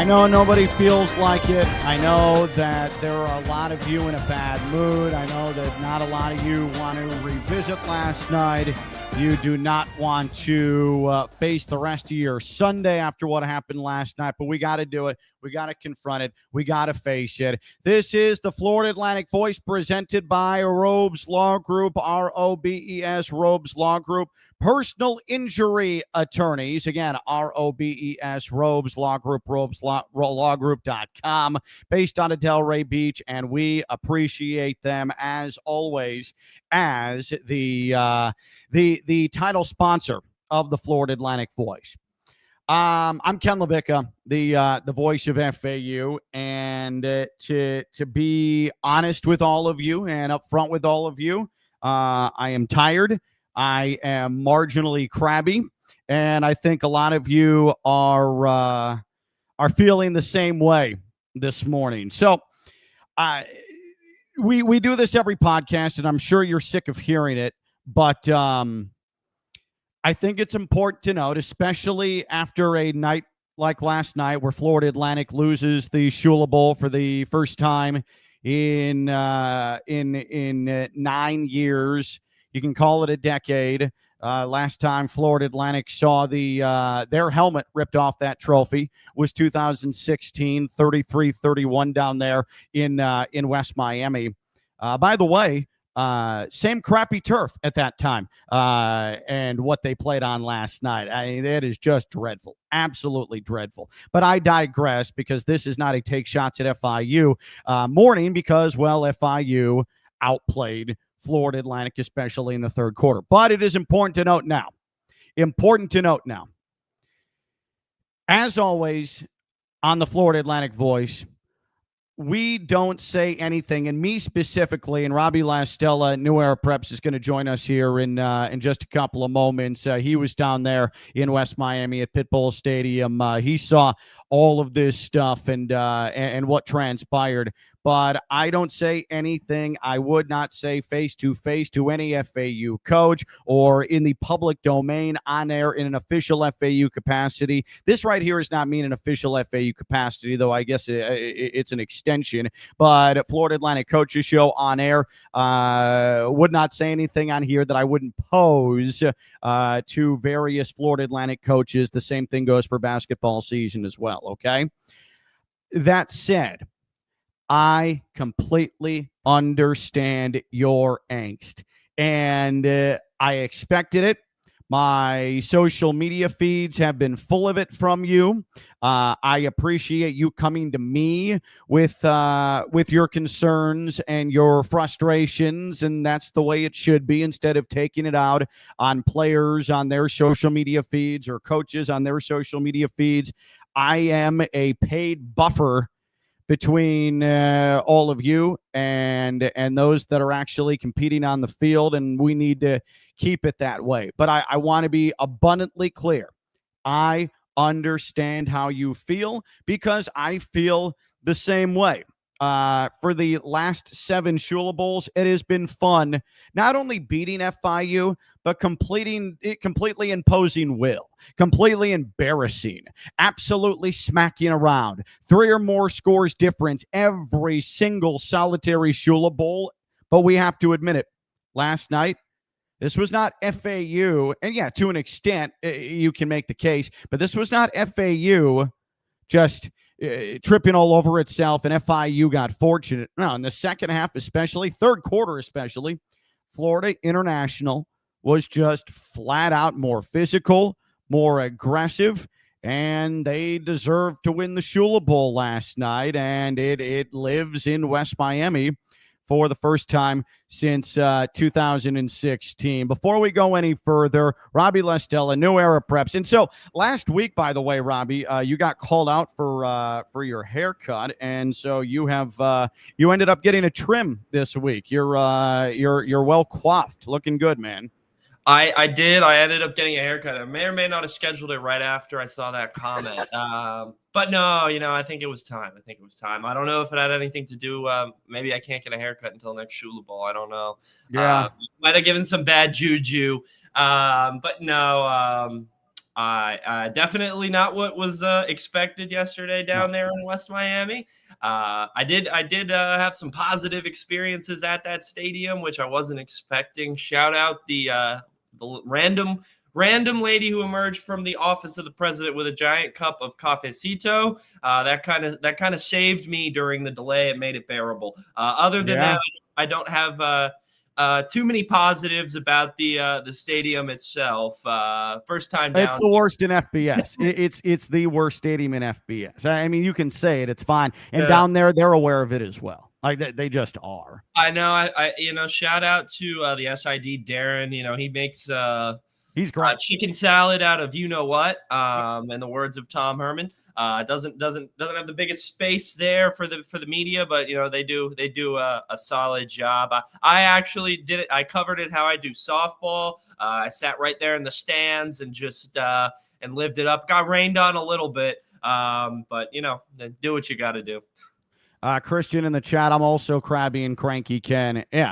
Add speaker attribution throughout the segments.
Speaker 1: know nobody feels like it. I know that there are a lot of you in a bad mood. I know that not a lot of you want to revisit last night. You do not want to face the rest of your Sunday after what happened last night, but we got to do it. We got to confront it. We got to face it. This is the Florida Atlantic Voice presented by Robes Law Group, ROBES, Robes Law Group. Personal injury attorneys. Again, ROBES, Robes Law Group, robeslawgroup.com, based on Delray Beach, and we appreciate them as always as the title sponsor of the Florida Atlantic Voice. I'm Ken LaVicka, the voice of FAU, and to be honest with all of you and upfront with all of you, I am tired. I am marginally crabby, and I think a lot of you are feeling the same way this morning. So, we do this every podcast, and I'm sure you're sick of hearing it, but I think it's important to note, especially after a night like last night, where Florida Atlantic loses the Shula Bowl for the first time in 9 years. You can call it a decade. Last time Florida Atlantic saw their helmet ripped off that trophy was 2016, 33-31 down there in West Miami. By the way, same crappy turf at that time and what they played on last night. That is just dreadful. Absolutely dreadful. But I digress, because this is not a take shots at FIU morning, because, well, FIU outplayed Florida Atlantic, especially in the third quarter. But it is important to note now. As always, on the Florida Atlantic Voice, we don't say anything, and me specifically, and Robbie Lastella, New Era Preps, is going to join us here in just a couple of moments. He was down there in West Miami at Pitbull Stadium. He saw all of this stuff and what transpired. But I don't say anything I would not say face-to-face to any FAU coach or in the public domain on air in an official FAU capacity. This right here does not mean an official FAU capacity, though I guess it's an extension. But Florida Atlantic Coaches Show on air would not say anything on here that I wouldn't pose to various Florida Atlantic coaches. The same thing goes for basketball season as well, okay? That said, I completely understand your angst, and I expected it. My social media feeds have been full of it from you. I appreciate you coming to me with your concerns and your frustrations, and that's the way it should be, instead of taking it out on players on their social media feeds or coaches on their social media feeds. I am a paid buffer between all of you and those that are actually competing on the field, and we need to keep it that way. But I want to be abundantly clear. I understand how you feel, because I feel the same way. For the last 7 Shula Bowls, it has been fun not only beating FIU, but completely imposing will, completely embarrassing, absolutely smacking around. 3 or more scores difference every single solitary Shula Bowl. But we have to admit it, last night, this was not FAU. And yeah, to an extent, you can make the case, but this was not FAU just tripping all over itself, and FIU got fortunate. No, in the second half especially, third quarter especially, Florida International was just flat out more physical, more aggressive, and they deserved to win the Shula Bowl last night, and it lives in West Miami for the first time since 2016. Before we go any further, Robbie Lastella, New Era Preps. And so last week, by the way, Robbie, you got called out for your haircut, and so you ended up getting a trim this week. You're well coiffed, looking good, man.
Speaker 2: I did. I ended up getting a haircut. I may or may not have scheduled it right after I saw that comment. But no, I think it was time. I don't know if it had anything to do. Maybe I can't get a haircut until next Shula Bowl. I don't know.
Speaker 1: Yeah.
Speaker 2: Might have given some bad juju. But no, Definitely not what was expected yesterday down there in West Miami. I did have some positive experiences at that stadium, which I wasn't expecting. Shout out the random lady who emerged from the office of the president with a giant cup of cafecito. That kind of saved me during the delay. It made it bearable. Other than that, I don't have too many positives about the stadium itself. First time down.
Speaker 1: It's the worst in FBS. It's the worst stadium in FBS. I mean, you can say it. It's fine. And down there, they're aware of it as well. Like they just are.
Speaker 2: I know. I shout out to the SID Darren. He makes
Speaker 1: he's great
Speaker 2: chicken salad out of you know what. In the words of Tom Herman, doesn't have the biggest space there for the media, but they do a solid job. I actually did it. I covered it how I do softball. I sat right there in the stands and just and lived it up. Got rained on a little bit, but do what you got to do.
Speaker 1: Christian in the chat. I'm also crabby and cranky, Ken. Yeah,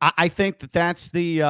Speaker 1: I think that's the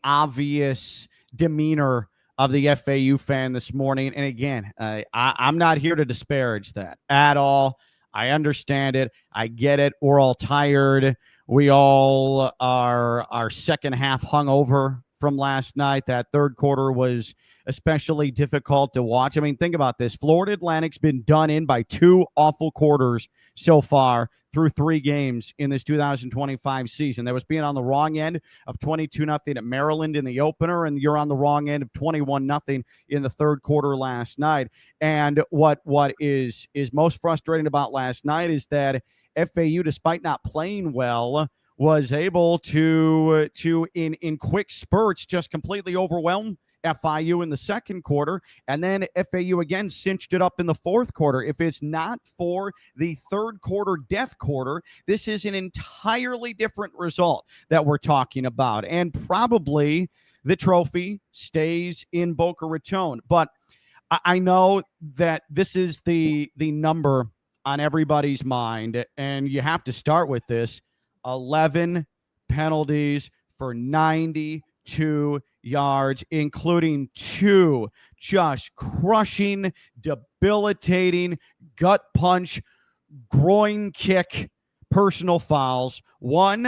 Speaker 1: obvious demeanor of the FAU fan this morning. And again, I'm not here to disparage that at all. I understand it. I get it. We're all tired. We all are second half hungover from last night. That third quarter was especially difficult to watch. I mean, think about this. Florida Atlantic's been done in by 2 awful quarters so far through 3 games in this 2025 season. There was being on the wrong end of 22-0 at Maryland in the opener, and you're on the wrong end of 21-0 in the third quarter last night. And what is most frustrating about last night is that FAU, despite not playing well, was able to in quick spurts just completely overwhelm FIU in the second quarter, and then FAU again cinched it up in the fourth quarter. If it's not for the third quarter death quarter, this is an entirely different result that we're talking about, and probably the trophy stays in Boca Raton. But I know that this is the number on everybody's mind, and you have to start with this: 11 penalties for 92 yards, including 2 just crushing, debilitating, gut punch, groin kick personal fouls. One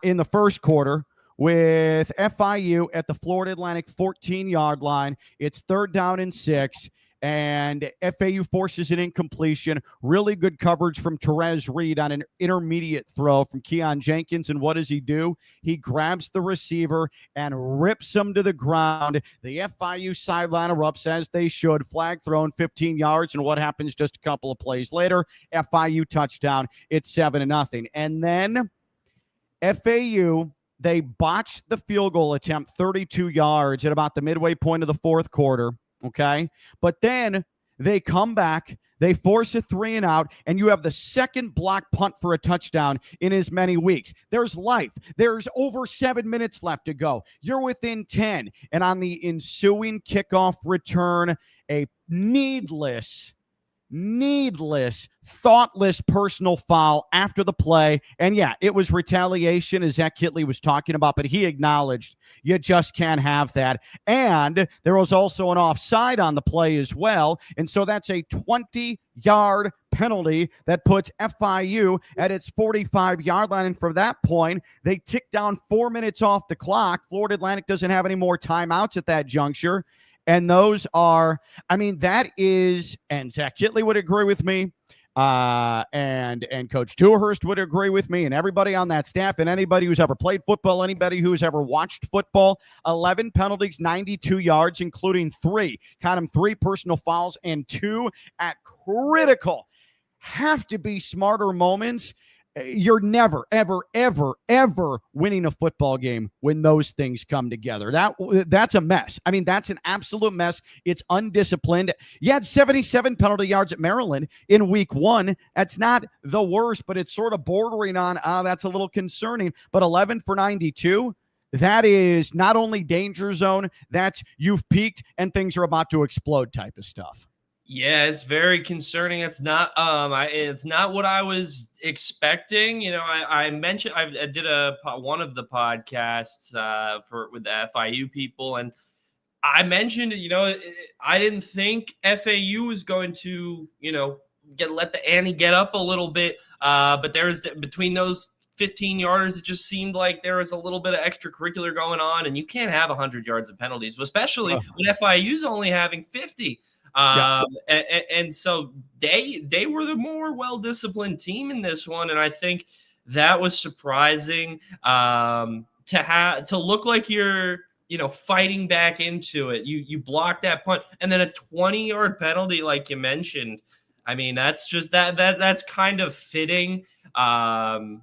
Speaker 1: in the first quarter with FIU at the Florida Atlantic 14-yard line. It's 3rd down and 6. And FAU forces an incompletion. Really good coverage from Therese Reed on an intermediate throw from Keon Jenkins. And what does he do? He grabs the receiver and rips him to the ground. The FIU sideline erupts as they should. Flag thrown, 15 yards. And what happens just a couple of plays later? FIU touchdown. It's 7-0. And then FAU, they botched the field goal attempt, 32 yards at about the midway point of the fourth quarter. Okay. But then they come back, they force a 3-and-out, and you have the second block punt for a touchdown in as many weeks. There's life. There's over 7 minutes left to go. You're within 10. And on the ensuing kickoff return, a needless, thoughtless personal foul after the play. And yeah, it was retaliation, as Zach Kitley was talking about, but he acknowledged you just can't have that. And there was also an offside on the play as well. And so that's a 20-yard penalty that puts FIU at its 45-yard line. And from that point, they tick down 4 minutes off the clock. Florida Atlantic doesn't have any more timeouts at that juncture. And those are, I mean, that is, and Zach Kitley would agree with me, and Coach Dewhurst would agree with me, and everybody on that staff, and anybody who's ever played football, anybody who's ever watched football. 11 penalties, 92 yards, including 3 personal fouls, and 2 at critical, have to be smarter moments. You're never, ever, ever, ever winning a football game when those things come together. That's a mess. I mean, that's an absolute mess. It's undisciplined. You had 77 penalty yards at Maryland in week 1. That's not the worst, but it's sort of bordering on, that's a little concerning. But 11 for 92, that is not only danger zone, that's you've peaked and things are about to explode type of stuff.
Speaker 2: Yeah, it's very concerning. It's not what I was expecting. I mentioned I did one of the podcasts with the FIU people, and I mentioned, I didn't think FAU was going to, let the ante get up a little bit. But between those 15 yarders, it just seemed like there was a little bit of extracurricular going on, and you can't have 100 yards of penalties, especially when FIU's only having 50. And so they were the more well-disciplined team in this one, and I think that was surprising to look like you're fighting back into it. You block that punt, and then a 20-yard penalty, like you mentioned. I mean, that's just that's kind of fitting. And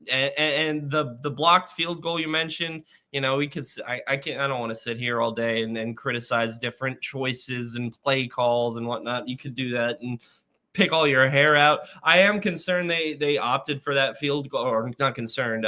Speaker 2: the blocked field goal you mentioned, I don't want to sit here all day and criticize different choices and play calls and whatnot. You could do that and pick all your hair out. I am concerned they opted for that field goal, or not concerned,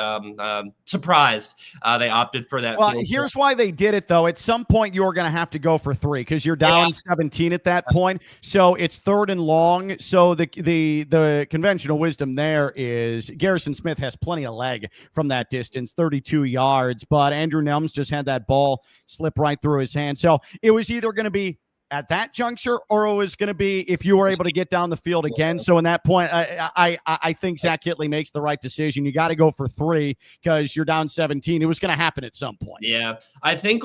Speaker 2: surprised they opted for that.
Speaker 1: Well, here's why they did it, though. At some point, you're going to have to go for 3 because you're down 17 at that point. So it's 3rd and long. So the conventional wisdom there is Garrison Smith has plenty of leg from that distance, 32 yards. But Andrew Nelms just had that ball slip right through his hand. So it was either going to be at that juncture, or it was going to be if you were able to get down the field again. So in that point, I think Zach Kittley makes the right decision. You got to go for 3 because you're down 17. It was going to happen at some point.
Speaker 2: Yeah, I think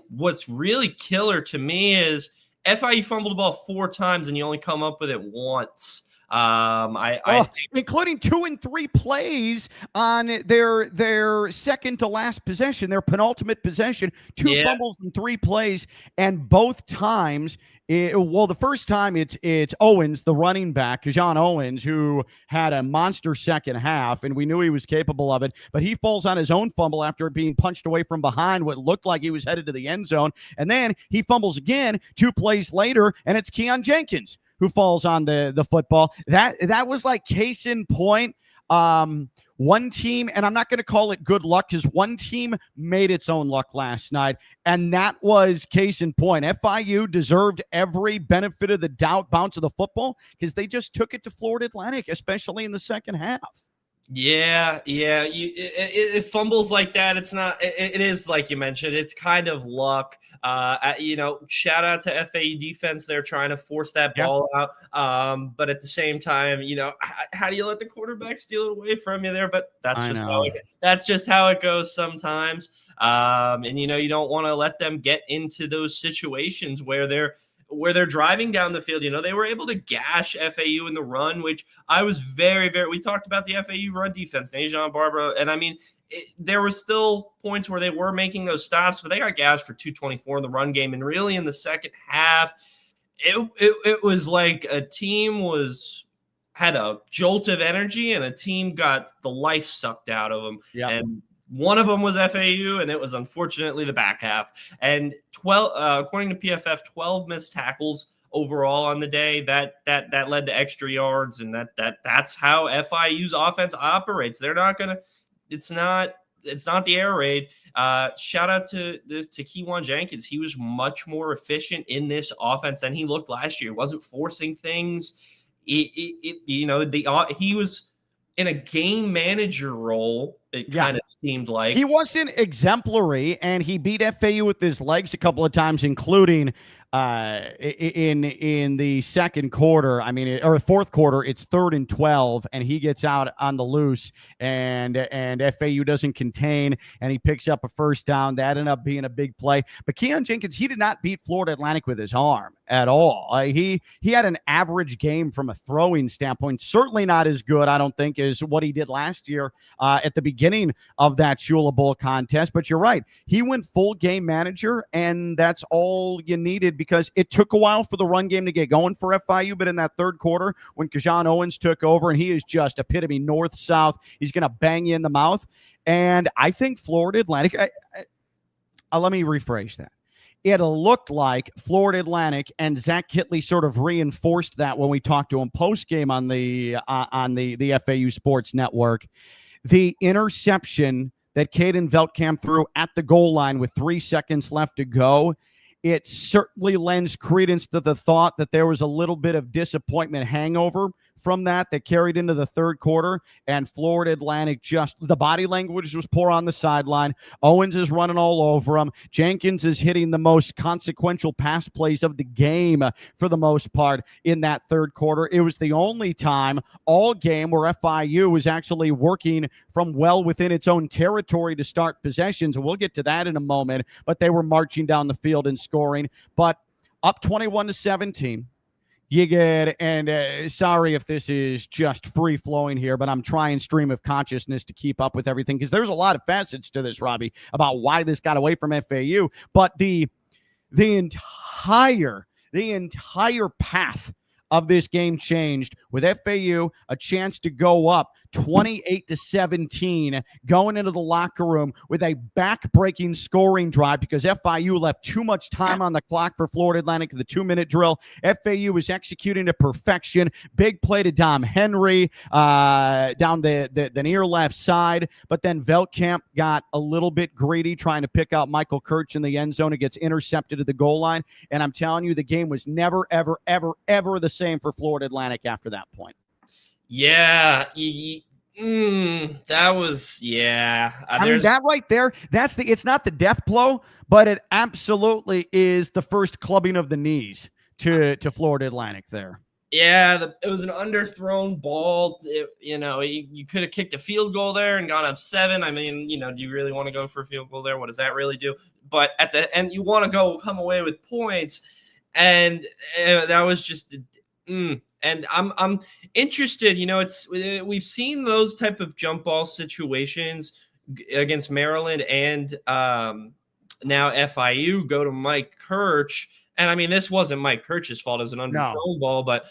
Speaker 2: what's really killer to me is FIU fumbled the ball 4 times and you only come up with it once.
Speaker 1: Including 2 and 3 plays on their second to last possession, their penultimate possession, 2 fumbles and 3 plays, and both times. The first time it's Owens, the running back, Caden Owens, who had a monster second half, and we knew he was capable of it, but he falls on his own fumble after being punched away from behind what looked like he was headed to the end zone, and then he fumbles again 2 plays later, and it's Keon Jenkins who falls on the football. That was like case in point. One team, and I'm not going to call it good luck because one team made its own luck last night, and that was case in point. FIU deserved every benefit of the doubt bounce of the football because they just took it to Florida Atlantic, especially in the second half.
Speaker 2: Yeah. It fumbles like that. It's not. It is like you mentioned. It's kind of luck. Shout out to FAU defense. They're trying to force that ball out. But at the same time, how do you let the quarterback steal it away from you there? But that's just how it goes sometimes. And you don't want to let them get into those situations where they're driving down the field. They were able to gash FAU in the run, which I was very, very – we talked about the FAU run defense, Najon Barbara, and I mean, there were still points where they were making those stops, but they got gashed for 224 in the run game, and really in the second half, it was like a team had a jolt of energy and a team got the life sucked out of them. Yeah. And one of them was FAU, and it was unfortunately the back half. And 12, according to PFF, 12 missed tackles overall on the day. That led to extra yards, and that's how FIU's offense operates. They're not gonna. It's not the air raid. Shout out to Keon Jenkins. He was much more efficient in this offense than he looked last year. He wasn't forcing things. He was in a game manager role. It kind of seemed like
Speaker 1: he wasn't exemplary, and he beat FAU with his legs a couple of times, including in the second quarter. I mean, or fourth quarter, it's 3rd and 12, and he gets out on the loose, and FAU doesn't contain, and he picks up a first down. That ended up being a big play. But Keon Jenkins, he did not beat Florida Atlantic with his arm at all. He had an average game from a throwing standpoint. Certainly not as good, I don't think, as what he did last year at the beginning of that Shula Bowl contest. But you're right. He went full game manager, and that's all you needed because it took a while for the run game to get going for FIU. But in that third quarter, when Caden Owens took over, and he is just epitome north-south, he's going to bang you in the mouth. And I think Florida Atlantic, let me rephrase that. It looked like Florida Atlantic and Zach Kittley sort of reinforced that when we talked to him post-game on the FAU Sports Network. The interception that Caden Veltkamp threw at the goal line with 3 seconds left to go, it certainly lends credence to the thought that there was a little bit of disappointment hangover from that carried into the third quarter, and Florida Atlantic the body language was poor on the sideline. Owens is running all over him. Jenkins is hitting the most consequential pass plays of the game for the most part in that third quarter. It was the only time all game where FIU was actually working from well within its own territory to start possessions, and we'll get to that in a moment, but they were marching down the field and scoring. But up 21-17. You get, and sorry if this is just free flowing here, but I'm trying stream of consciousness to keep up with everything because there's a lot of facets to this, Robbie, about why this got away from FAU. But the entire path of this game changed with FAU a chance to go up 28-17 going into the locker room with a back-breaking scoring drive because FIU left too much time on the clock for Florida Atlantic in the 2-minute drill. FAU was executing to perfection. Big play to Dom Henry down the near left side, but then Veltkamp got a little bit greedy trying to pick out Michael Kirch in the end zone. It gets intercepted at the goal line, and I'm telling you, the game was never, ever, ever, ever the same for Florida Atlantic after that point.
Speaker 2: Yeah, that was, yeah.
Speaker 1: I mean, that right there, it's not the death blow, but it absolutely is the first clubbing of the knees to Florida Atlantic there.
Speaker 2: Yeah, it was an underthrown ball. You could have kicked a field goal there and gone up 7. I mean, do you really want to go for a field goal there? What does that really do? But at the end, you want to come away with points, and that was just And I'm interested. We've seen those type of jump ball situations against Maryland and now FIU go to Mike Kirch. And I mean, this wasn't Mike Kirch's fault. It was an underthrown ball, but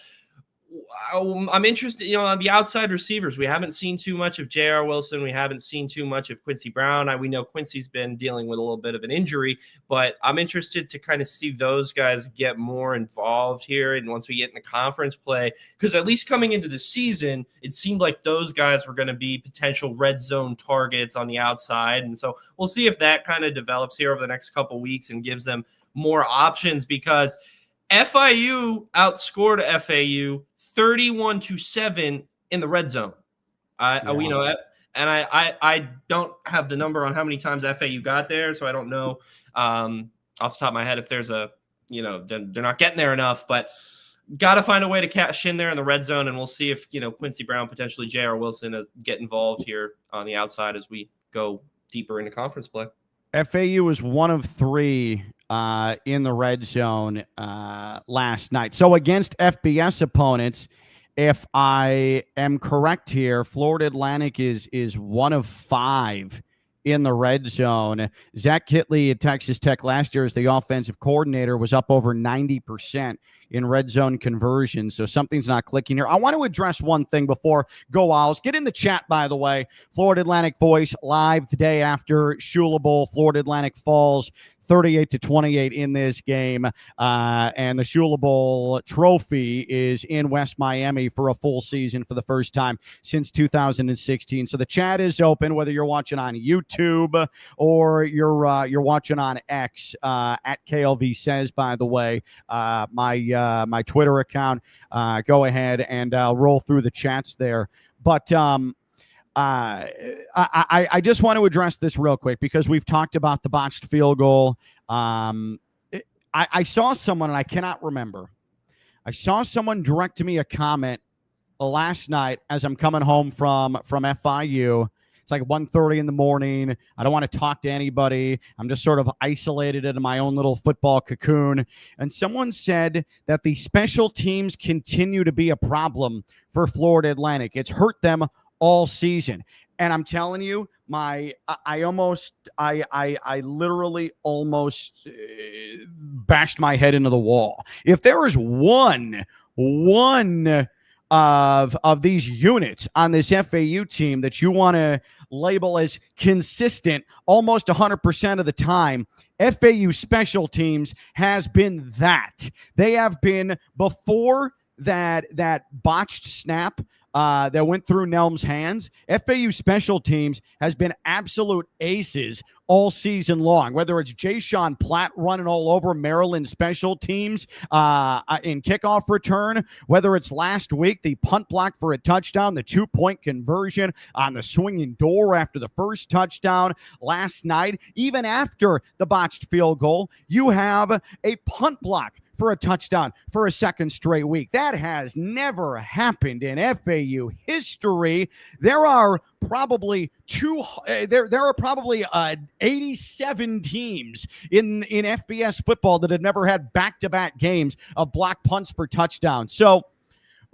Speaker 2: I'm interested, on the outside receivers. We haven't seen too much of J.R. Wilson. We haven't seen too much of Quincy Brown. We know Quincy's been dealing with a little bit of an injury, but I'm interested to kind of see those guys get more involved here. And once we get in the conference play, because at least coming into the season, it seemed like those guys were going to be potential red zone targets on the outside. And so we'll see if that kind of develops here over the next couple of weeks and gives them more options, because FIU outscored FAU 31-7 in the red zone. We know that, and I don't have the number on how many times FAU got there, so I don't know off the top of my head if there's they're not getting there enough, but got to find a way to cash in there in the red zone, and we'll see if Quincy Brown, potentially J.R. Wilson get involved here on the outside as we go deeper into conference play.
Speaker 1: FAU was 1 of 3 in the red zone last night. So against FBS opponents, if I am correct here, Florida Atlantic is 1 of 5 in the red zone. Zach Kitley at Texas Tech last year as the offensive coordinator was up over 90% in red zone conversion. So something's not clicking here. I want to address one thing before Go Owls. Get in the chat, by the way. Florida Atlantic Voice live the day after Shula Bowl. Florida Atlantic falls 38-28 in this game. And the Shula Bowl trophy is in West Miami for a full season for the first time since 2016. So the chat is open, whether you're watching on YouTube or you're watching on X at KLV Says, by the way, my Twitter account. Go ahead and roll through the chats there. But I just want to address this real quick because we've talked about the botched field goal. I saw someone, and I cannot remember. I saw someone direct to me a comment last night as I'm coming home from FIU. It's like 1:30 in the morning. I don't want to talk to anybody. I'm just sort of isolated in my own little football cocoon. And someone said that the special teams continue to be a problem for Florida Atlantic. It's hurt them all season. And I'm telling you, I literally almost bashed my head into the wall. If there is one of these units on this FAU team that you want to label as consistent almost 100% of the time, FAU special teams has been that. They have been, before that botched snap that went through Nelm's hands. FAU special teams has been absolute aces all season long, whether it's Jay-Sean Platt running all over Maryland special teams in kickoff return, whether it's last week, the punt block for a touchdown, the 2-point conversion on the swinging door after the first touchdown last night, even after the botched field goal, you have a punt block for a touchdown for a second straight week. That has never happened in FAU history. There are probably 87 teams in FBS football that have never had back-to-back games of block punts for touchdowns. So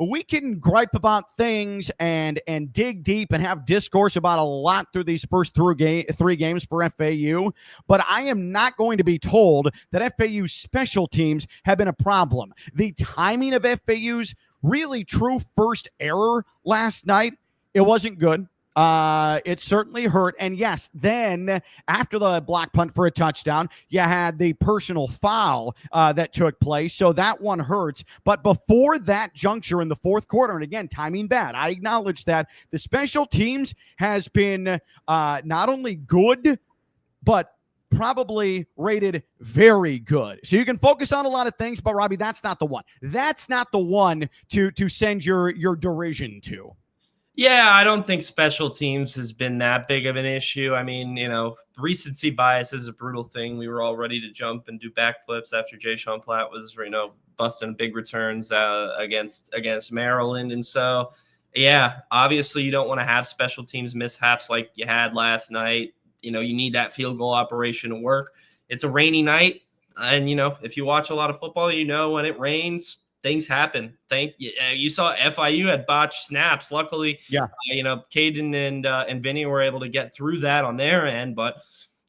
Speaker 1: we can gripe about things and dig deep and have discourse about a lot through these first three games for FAU, but I am not going to be told that FAU special teams have been a problem. The timing of FAU's really true first error last night, it wasn't good. It certainly hurt. And yes, then after the block punt for a touchdown, you had the personal foul that took place. So that one hurts. But before that juncture in the fourth quarter, and again, timing bad, I acknowledge that the special teams has been not only good, but probably rated very good. So you can focus on a lot of things, but Robbie, that's not the one. That's not the one to send your derision to.
Speaker 2: Yeah, I don't think special teams has been that big of an issue. I mean, recency bias is a brutal thing. We were all ready to jump and do backflips after Jay-Sean Platt was, busting big returns against Maryland. And so, yeah, obviously you don't want to have special teams mishaps like you had last night. You need that field goal operation to work. It's a rainy night. And, if you watch a lot of football, when it rains, things happen. You saw FIU had botched snaps. Luckily, Caden and Vinny were able to get through that on their end. But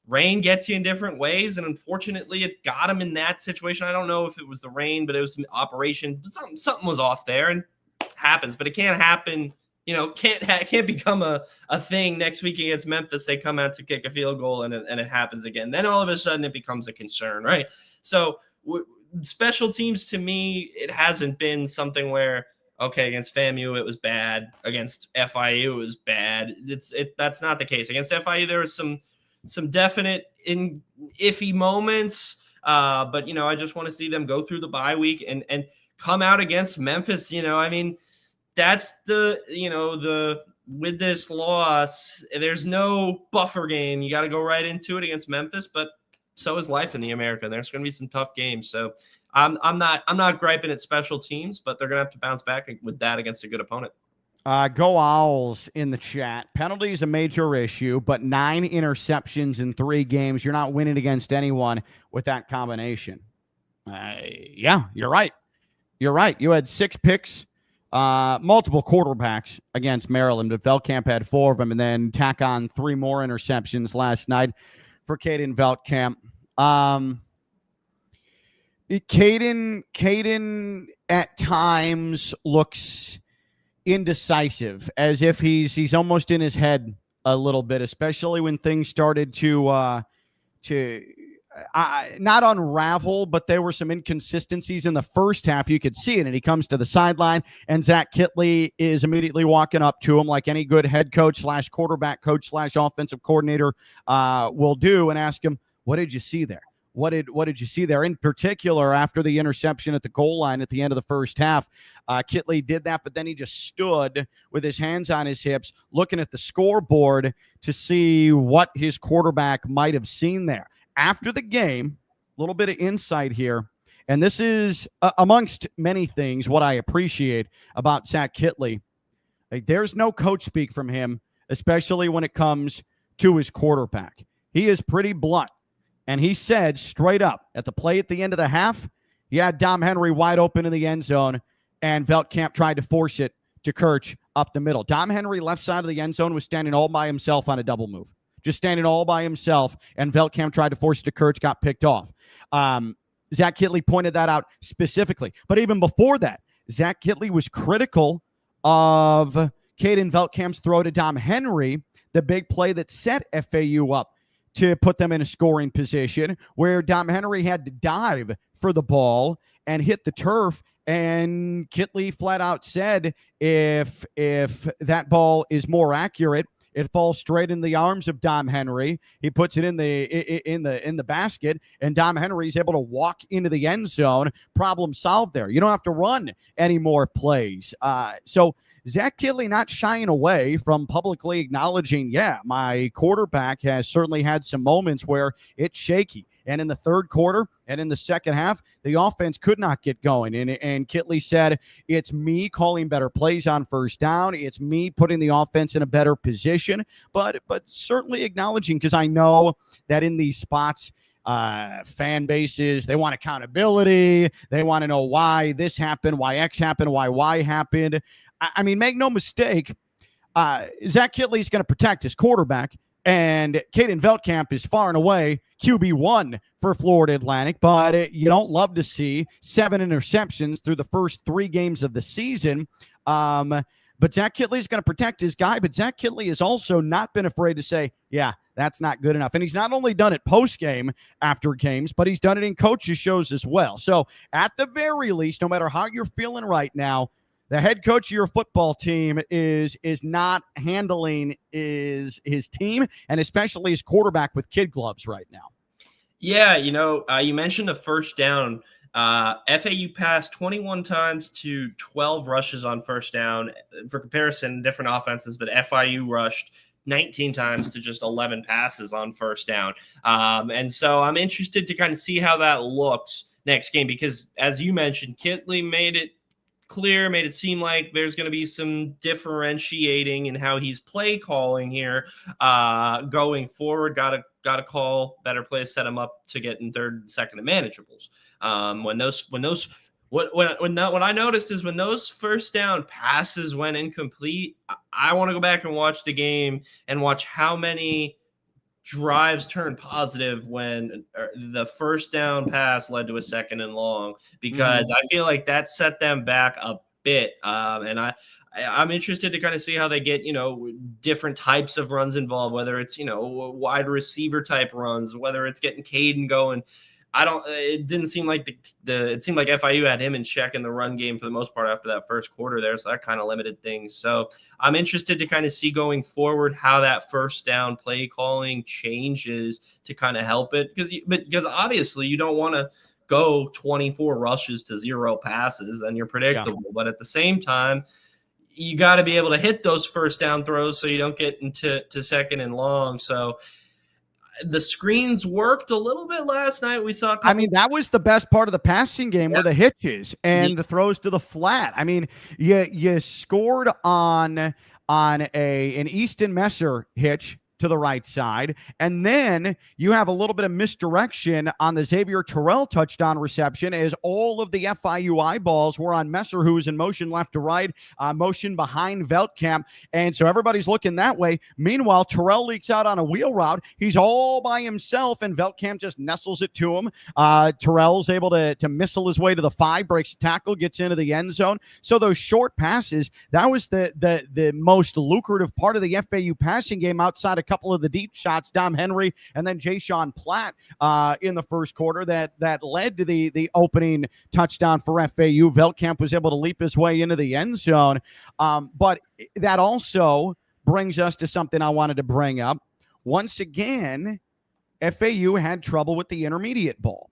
Speaker 2: rain gets you in different ways, and unfortunately, it got them in that situation. I don't know if it was the rain, but it was an operation. Something was off there, and it happens. But it can't happen. Can't become a thing next week against Memphis. They come out to kick a field goal, and it happens again. Then all of a sudden, it becomes a concern, right? So. Special teams, to me, it hasn't been something where, okay, against FAMU it was bad, against FIU it was bad. That's not the case. Against FIU there was some definite iffy moments, but I just want to see them go through the bye week and come out against Memphis. That's with this loss, there's no buffer game. You got to go right into it against Memphis, but so is life in the America. There's going to be some tough games. So I'm not griping at special teams, but they're going to have to bounce back with that against a good opponent.
Speaker 1: Go Owls in the chat. Penalty is a major issue, but 9 interceptions in 3 games. You're not winning against anyone with that combination. Yeah, you're right. You're right. You had 6 picks, multiple quarterbacks against Maryland, but Veltkamp had 4 of them, and then tack on 3 more interceptions last night for Caden Veltkamp. Caden at times looks indecisive, as if he's almost in his head a little bit, especially when things started to not unravel, but there were some inconsistencies in the first half. You could see it, and he comes to the sideline, and Zach Kittley is immediately walking up to him like any good head coach / quarterback coach / offensive coordinator will do, and ask him, what did you see there? What did you see there? In particular, after the interception at the goal line at the end of the first half, Kittley did that, but then he just stood with his hands on his hips, looking at the scoreboard to see what his quarterback might have seen there. After the game, a little bit of insight here, and this is, amongst many things, what I appreciate about Zach Kittley. Like, there's no coach speak from him, especially when it comes to his quarterback. He is pretty blunt. And he said straight up at the play at the end of the half, he had Dom Henry wide open in the end zone, and Veltkamp tried to force it to Kirch up the middle. Dom Henry, left side of the end zone, was standing all by himself on a double move. Just standing all by himself, and Veltkamp tried to force it to Kirch, got picked off. Zach Kittley pointed that out specifically. But even before that, Zach Kittley was critical of Caden Veltkamp's throw to Dom Henry, the big play that set FAU up to put them in a scoring position, where Dom Henry had to dive for the ball and hit the turf And Kitley flat out said, if that ball is more accurate, it falls straight in the arms of Dom Henry. He puts it in the basket, and Dom Henry's able to walk into the end zone. Problem solved there. You don't have to run any more plays. So Zach Kitley not shying away from publicly acknowledging, yeah, my quarterback has certainly had some moments where it's shaky. And in the third quarter and in the second half, the offense could not get going. And Kitley said, it's me calling better plays on first down. It's me putting the offense in a better position. But certainly acknowledging, because I know that in these spots, fan bases, they want accountability. They want to know why this happened, why X happened, why Y happened. I mean, make no mistake, Zach Kitley's going to protect his quarterback. And Caden Veltkamp is far and away QB1 for Florida Atlantic, but you don't love to see 7 interceptions through the first 3 games of the season. But Zach Kitley is going to protect his guy, but Zach Kitley has also not been afraid to say, yeah, that's not good enough. And he's not only done it post-game after games, but he's done it in coaches' shows as well. So at the very least, no matter how you're feeling right now, the head coach of your football team is not handling his team, and especially his quarterback with kid gloves right now.
Speaker 2: Yeah, you mentioned the first down. FAU passed 21 times to 12 rushes on first down. For comparison, different offenses, but FIU rushed 19 times to just 11 passes on first down. And so I'm interested to kind of see how that looks next game because, as you mentioned, Kitley made it clear, made it seem like there's going to be some differentiating in how he's play calling here going forward. Got to call better plays, set him up to get in third and second and manageables. What I noticed is when those first down passes went incomplete, I want to go back and watch the game and watch how many drives turned positive when the first down pass led to a second and long, because I feel like that set them back a bit. And I'm interested to kind of see how they get, different types of runs involved, whether it's, wide receiver type runs, whether it's getting Caden going. It didn't seem like it seemed like FIU had him in check in the run game for the most part after that first quarter there. So that kind of limited things. So I'm interested to kind of see going forward how that first down play calling changes to kind of help it. Because obviously you don't want to go 24 rushes to 0 passes, then you're predictable. Yeah. But at the same time, you got to be able to hit those first down throws so you don't get into second and long. So the screens worked a little bit last night. We saw.
Speaker 1: That was the best part of the passing game, were the hitches and the throws to the flat. I mean, you scored on an Easton Messer hitch to the right side, and then you have a little bit of misdirection on the Xavier Terrell touchdown reception as all of the FIU eyeballs were on Messer, who was in motion left to right, motion behind Veltkamp, and so everybody's looking that way. Meanwhile, Terrell leaks out on a wheel route. He's all by himself, and Veltkamp just nestles it to him. Terrell's able to missile his way to the 5, breaks a tackle, gets into the end zone. So those short passes, that was the most lucrative part of the FAU passing game outside of couple of the deep shots, Dom Henry and then Jaysean Platt in the first quarter that led to the opening touchdown for FAU. Veltkamp was able to leap his way into the end zone. But that also brings us to something I wanted to bring up. Once again, FAU had trouble with the intermediate ball.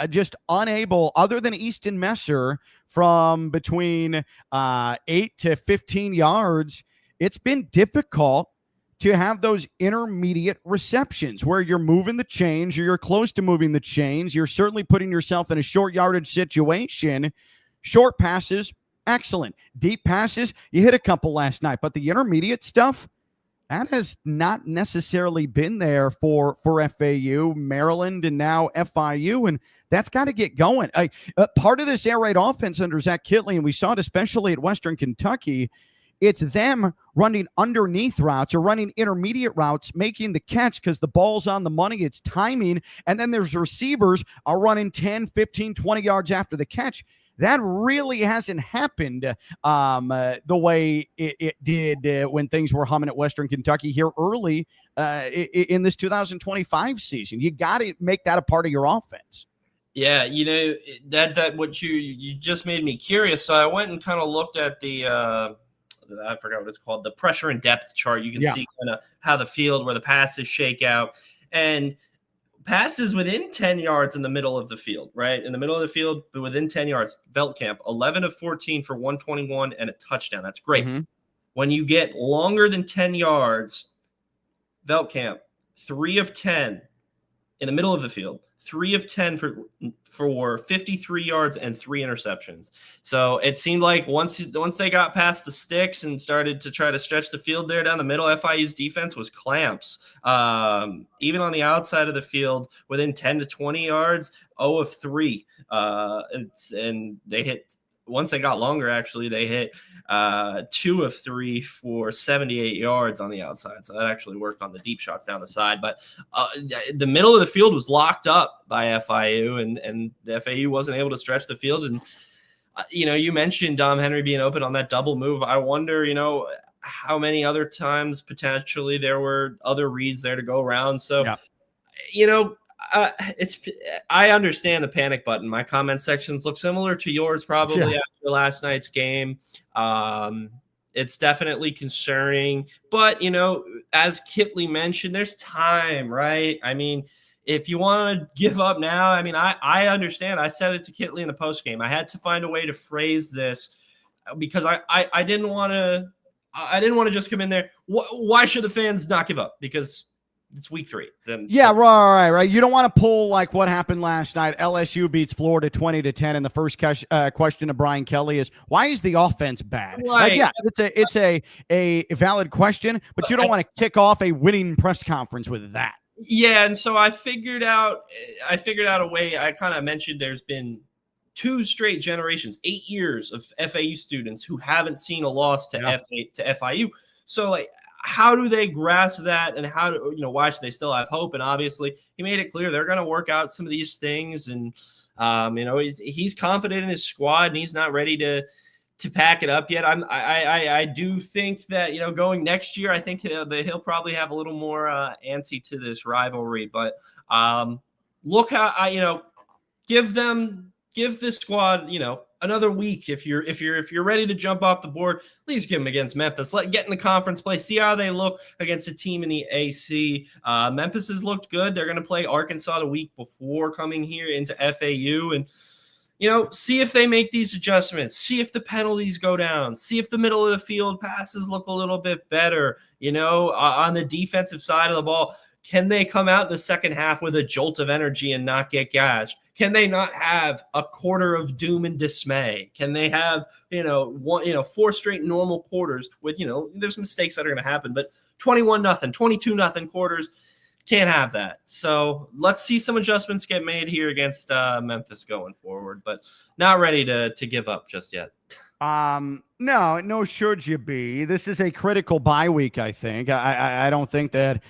Speaker 1: Just unable, other than Easton Messer from between 8 to 15 yards, it's been difficult to have those intermediate receptions where you're moving the chains or you're close to moving the chains. You're certainly putting yourself in a short yardage situation. Short passes, excellent. Deep passes, you hit a couple last night, but the intermediate stuff, that has not necessarily been there for FAU, Maryland, and now FIU, and that's got to get going. Part of this air raid offense under Zach Kitley, and we saw it especially at Western Kentucky, it's them running underneath routes or running intermediate routes, making the catch because the ball's on the money. It's timing. And then there's receivers are running 10, 15, 20 yards after the catch. That really hasn't happened the way it did when things were humming at Western Kentucky here early in this 2025 season. You got to make that a part of your offense.
Speaker 2: Yeah, that what you just made me curious. So I went and kind of looked at the I forgot what it's called, the pressure and depth chart. You can see kind of how the field where the passes shake out, and passes within 10 yards in the middle of the field, right? In the middle of the field, but within 10 yards, Veltkamp, 11 of 14 for 121 and a touchdown. That's great. Mm-hmm. When you get longer than 10 yards, Veltkamp, 3 of 10 in the middle of the field, 3 of 10 for 53 yards and 3 interceptions. So it seemed like once they got past the sticks and started to try to stretch the field there down the middle, FIU's defense was clamps. Even on the outside of the field, within 10 to 20 yards, 0 of 3. And they hit. Once they got longer, actually, they hit 2 of 3 for 78 yards on the outside. So that actually worked on the deep shots down the side. But the middle of the field was locked up by FIU, and FAU wasn't able to stretch the field. And, you mentioned Dom Henry being open on that double move. I wonder, how many other times potentially there were other reads there to go around. So, I understand the panic button. My comment sections look similar to yours probably after last night's game. It's definitely concerning, but as Kitley mentioned, there's time, right? I mean, if you want to give up now, I mean, I understand. I said it to Kitley in the post game. I had to find a way to phrase this because I didn't want to just come in there. Why should the fans not give up? Because it's week 3. Then
Speaker 1: right. You don't want to pull like what happened last night. LSU beats Florida 20-10, and the first question to Brian Kelly is, why is the offense bad?
Speaker 2: Right.
Speaker 1: It's a valid question, but you don't want to kick off a winning press conference with that.
Speaker 2: Yeah, and so I figured out a way. I kind of mentioned there's been 2 straight generations, 8 years of FAU students who haven't seen a loss to FIU. So like, how do they grasp that, and why should they still have hope? And obviously he made it clear they're going to work out some of these things. And, he's confident in his squad, and he's not ready to pack it up yet. I do think that, going next year, I think he'll probably have a little more ante to this rivalry, but look how give this squad, another week. If you're ready to jump off the board, please give them against Memphis. Get in the conference play, see how they look against a team in the AC. Memphis has looked good. They're going to play Arkansas the week before coming here into FAU, and see if they make these adjustments, see if the penalties go down, see if the middle of the field passes look a little bit better. On the defensive side of the ball, can they come out in the second half with a jolt of energy and not get gashed? Can they not have a quarter of doom and dismay? Can they have, 4 straight normal quarters with, there's mistakes that are going to happen, but 21-0, 22-0 quarters, can't have that. So let's see some adjustments get made here against Memphis going forward, but not ready to give up just yet.
Speaker 1: No, should you be? This is a critical bye week, I think. I don't think that's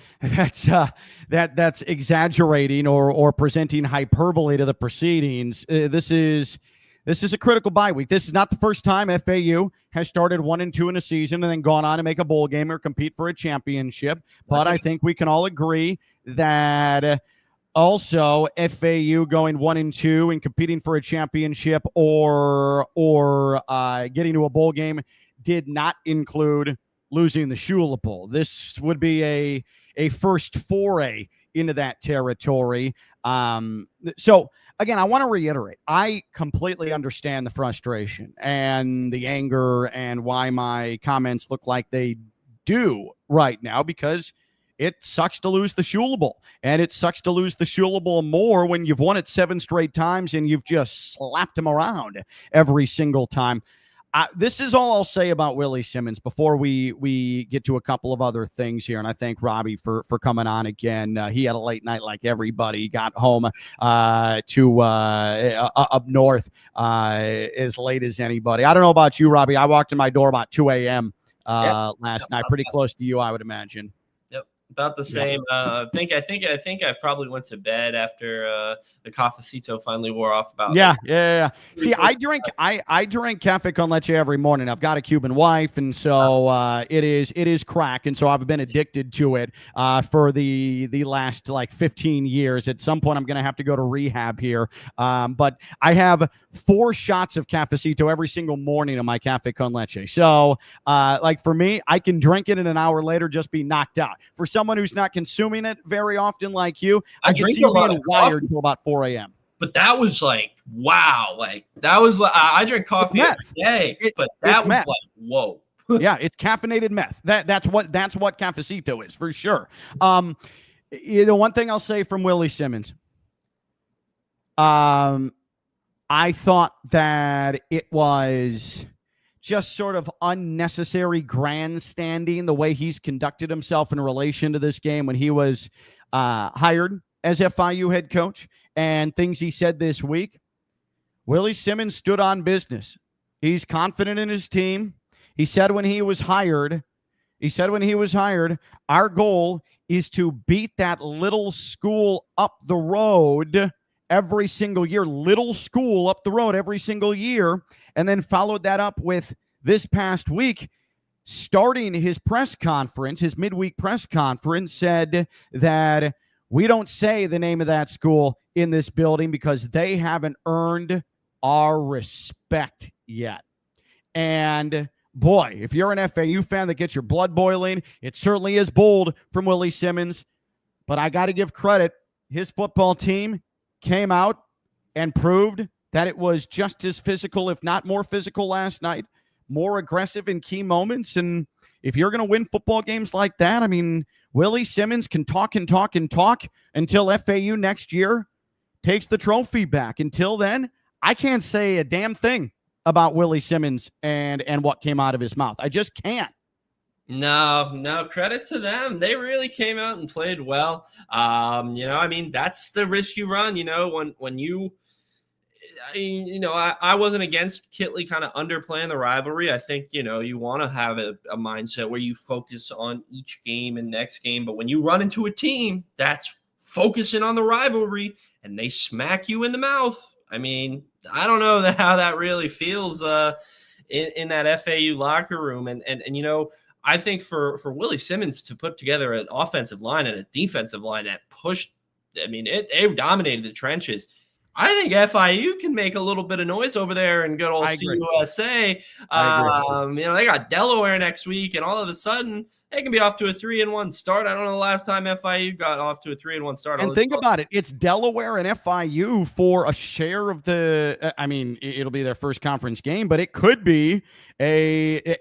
Speaker 1: exaggerating or presenting hyperbole to the proceedings. This is a critical bye week. This is not the first time FAU has started 1-2 in a season and then gone on to make a bowl game or compete for a championship. But I think we can all agree that also FAU going 1-2 and competing for a championship or getting to a bowl game did not include losing the Shula Bowl. This would be a first foray into that territory. So again, I want to reiterate, I completely understand the frustration and the anger and why my comments look like they do right now, because it sucks to lose the Shula Bowl, and it sucks to lose the Shula Bowl more when you've won it 7 straight times and you've just slapped them around every single time. This is all I'll say about Willie Simmons before we get to a couple of other things here. And I thank Robbie for coming on again. He had a late night like everybody. He got home to up north as late as anybody. I don't know about you, Robbie. I walked in my door about 2 a.m. Last night, pretty close to you, I would imagine.
Speaker 2: Yep. About the same. I think I probably went to bed after the cafecito finally wore off.
Speaker 1: Yeah. See, I drink cafe con leche every morning. I've got a Cuban wife, and so it is crack, and so I've been addicted to it for the last like 15 years. At some point, I'm going to have to go to rehab here. But I have 4 shots of cafecito every single morning of my cafe con leche. So, like for me, I can drink it and an hour later just be knocked out. For someone who's not consuming it very often like you, I can see you being wired until about 4 a.m.
Speaker 2: But that was like, wow. Like that was like, I drink coffee every day, but that was meth. Like, whoa.
Speaker 1: Yeah, it's caffeinated meth. That's what cafecito is for sure. The one thing I'll say from Willie Simmons, I thought that it was just sort of unnecessary grandstanding the way he's conducted himself in relation to this game when he was hired as FIU head coach, and things he said this week. Willie Simmons stood on business. He's confident in his team. He said when he was hired, our goal is to beat that little school up the road every single year, little school up the road every single year, and then followed that up with this past week, starting his press conference, his midweek press conference, said that we don't say the name of that school in this building because they haven't earned our respect yet. And boy, if you're an FAU fan that gets your blood boiling, it certainly is bold from Willie Simmons. But I got to give credit. His football team came out and proved that it was just as physical, if not more physical last night, more aggressive in key moments. And if you're going to win football games like that, I mean, Willie Simmons can talk until FAU next year takes the trophy back. Until then, I can't say a damn thing about Willie Simmons and what came out of his mouth. I just can't.
Speaker 2: No, credit to them. They really came out and played well. I mean, that's the risk you run, when you, I wasn't against Kitley kind of underplaying the rivalry. I think, you want to have a mindset where you focus on each game and next game. But when you run into a team that's focusing on the rivalry and they smack you in the mouth, I mean, I don't know how that really feels in that FAU locker room. And I think for Willie Simmons to put together an offensive line and a defensive line that pushed, I mean, they dominated the trenches. I think FIU can make a little bit of noise over there in good old CUSA. They got Delaware next week, and all of a sudden they can be off to a 3-1 start. I don't know the last time FIU got off to a 3-1 start.
Speaker 1: And think about it. It's Delaware and FIU for a share of the it'll be their first conference game, but it could be a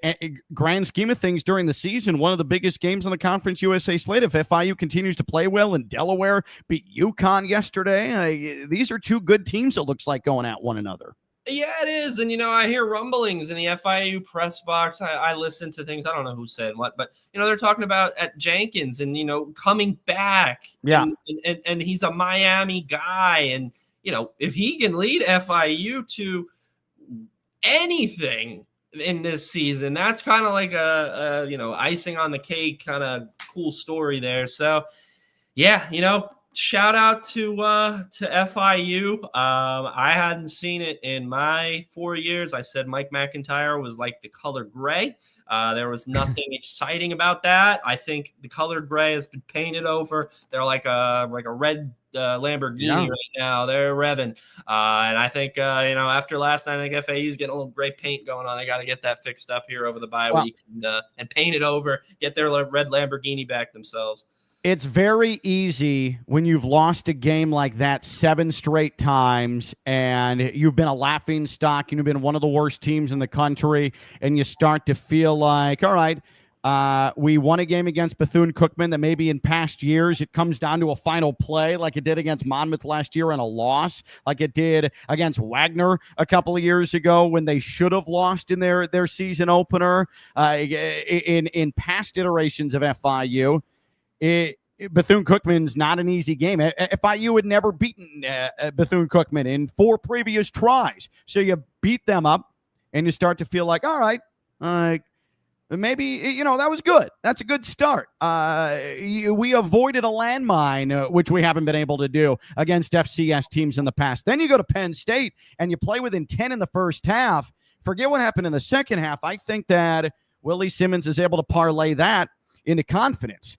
Speaker 1: grand scheme of things during the season, one of the biggest games on the Conference USA slate. If FIU continues to play well and Delaware beat UConn yesterday, these are two good teams, it looks like, going at one another.
Speaker 2: Yeah, it is. And, I hear rumblings in the FIU press box. I listen to things. I don't know who said what, but, they're talking about at Jenkins and, coming back.
Speaker 1: Yeah.
Speaker 2: And he's a Miami guy. And, if he can lead FIU to anything in this season, that's kind of like a icing on the cake kind of cool story there. So, yeah, shout out to FIU. I hadn't seen it in my 4 years. I said Mike McIntyre was like the color gray. There was nothing exciting about that. I think the color gray has been painted over. They're like a red Lamborghini right now. They're revving. And I think, after last night, I think FAU's getting a little gray paint going on. They got to get that fixed up here over the bye week and paint it over, get their red Lamborghini back themselves.
Speaker 1: It's very easy when you've lost a game like that 7 straight times and you've been a laughing stock and you've been one of the worst teams in the country, and you start to feel like, all right, we won a game against Bethune-Cookman that maybe in past years it comes down to a final play like it did against Monmouth last year and a loss, like it did against Wagner a couple of years ago when they should have lost in their season opener. In past iterations of FIU, Bethune-Cookman's not an easy game. FIU had never beaten Bethune-Cookman in 4 previous tries. So you beat them up and you start to feel like, all right, Maybe, you know, that was good. That's a good start. We avoided a landmine, which we haven't been able to do against FCS teams in the past. Then you go to Penn State and you play within 10 in the first half. Forget what happened in the second half. I think that Willie Simmons is able to parlay that into confidence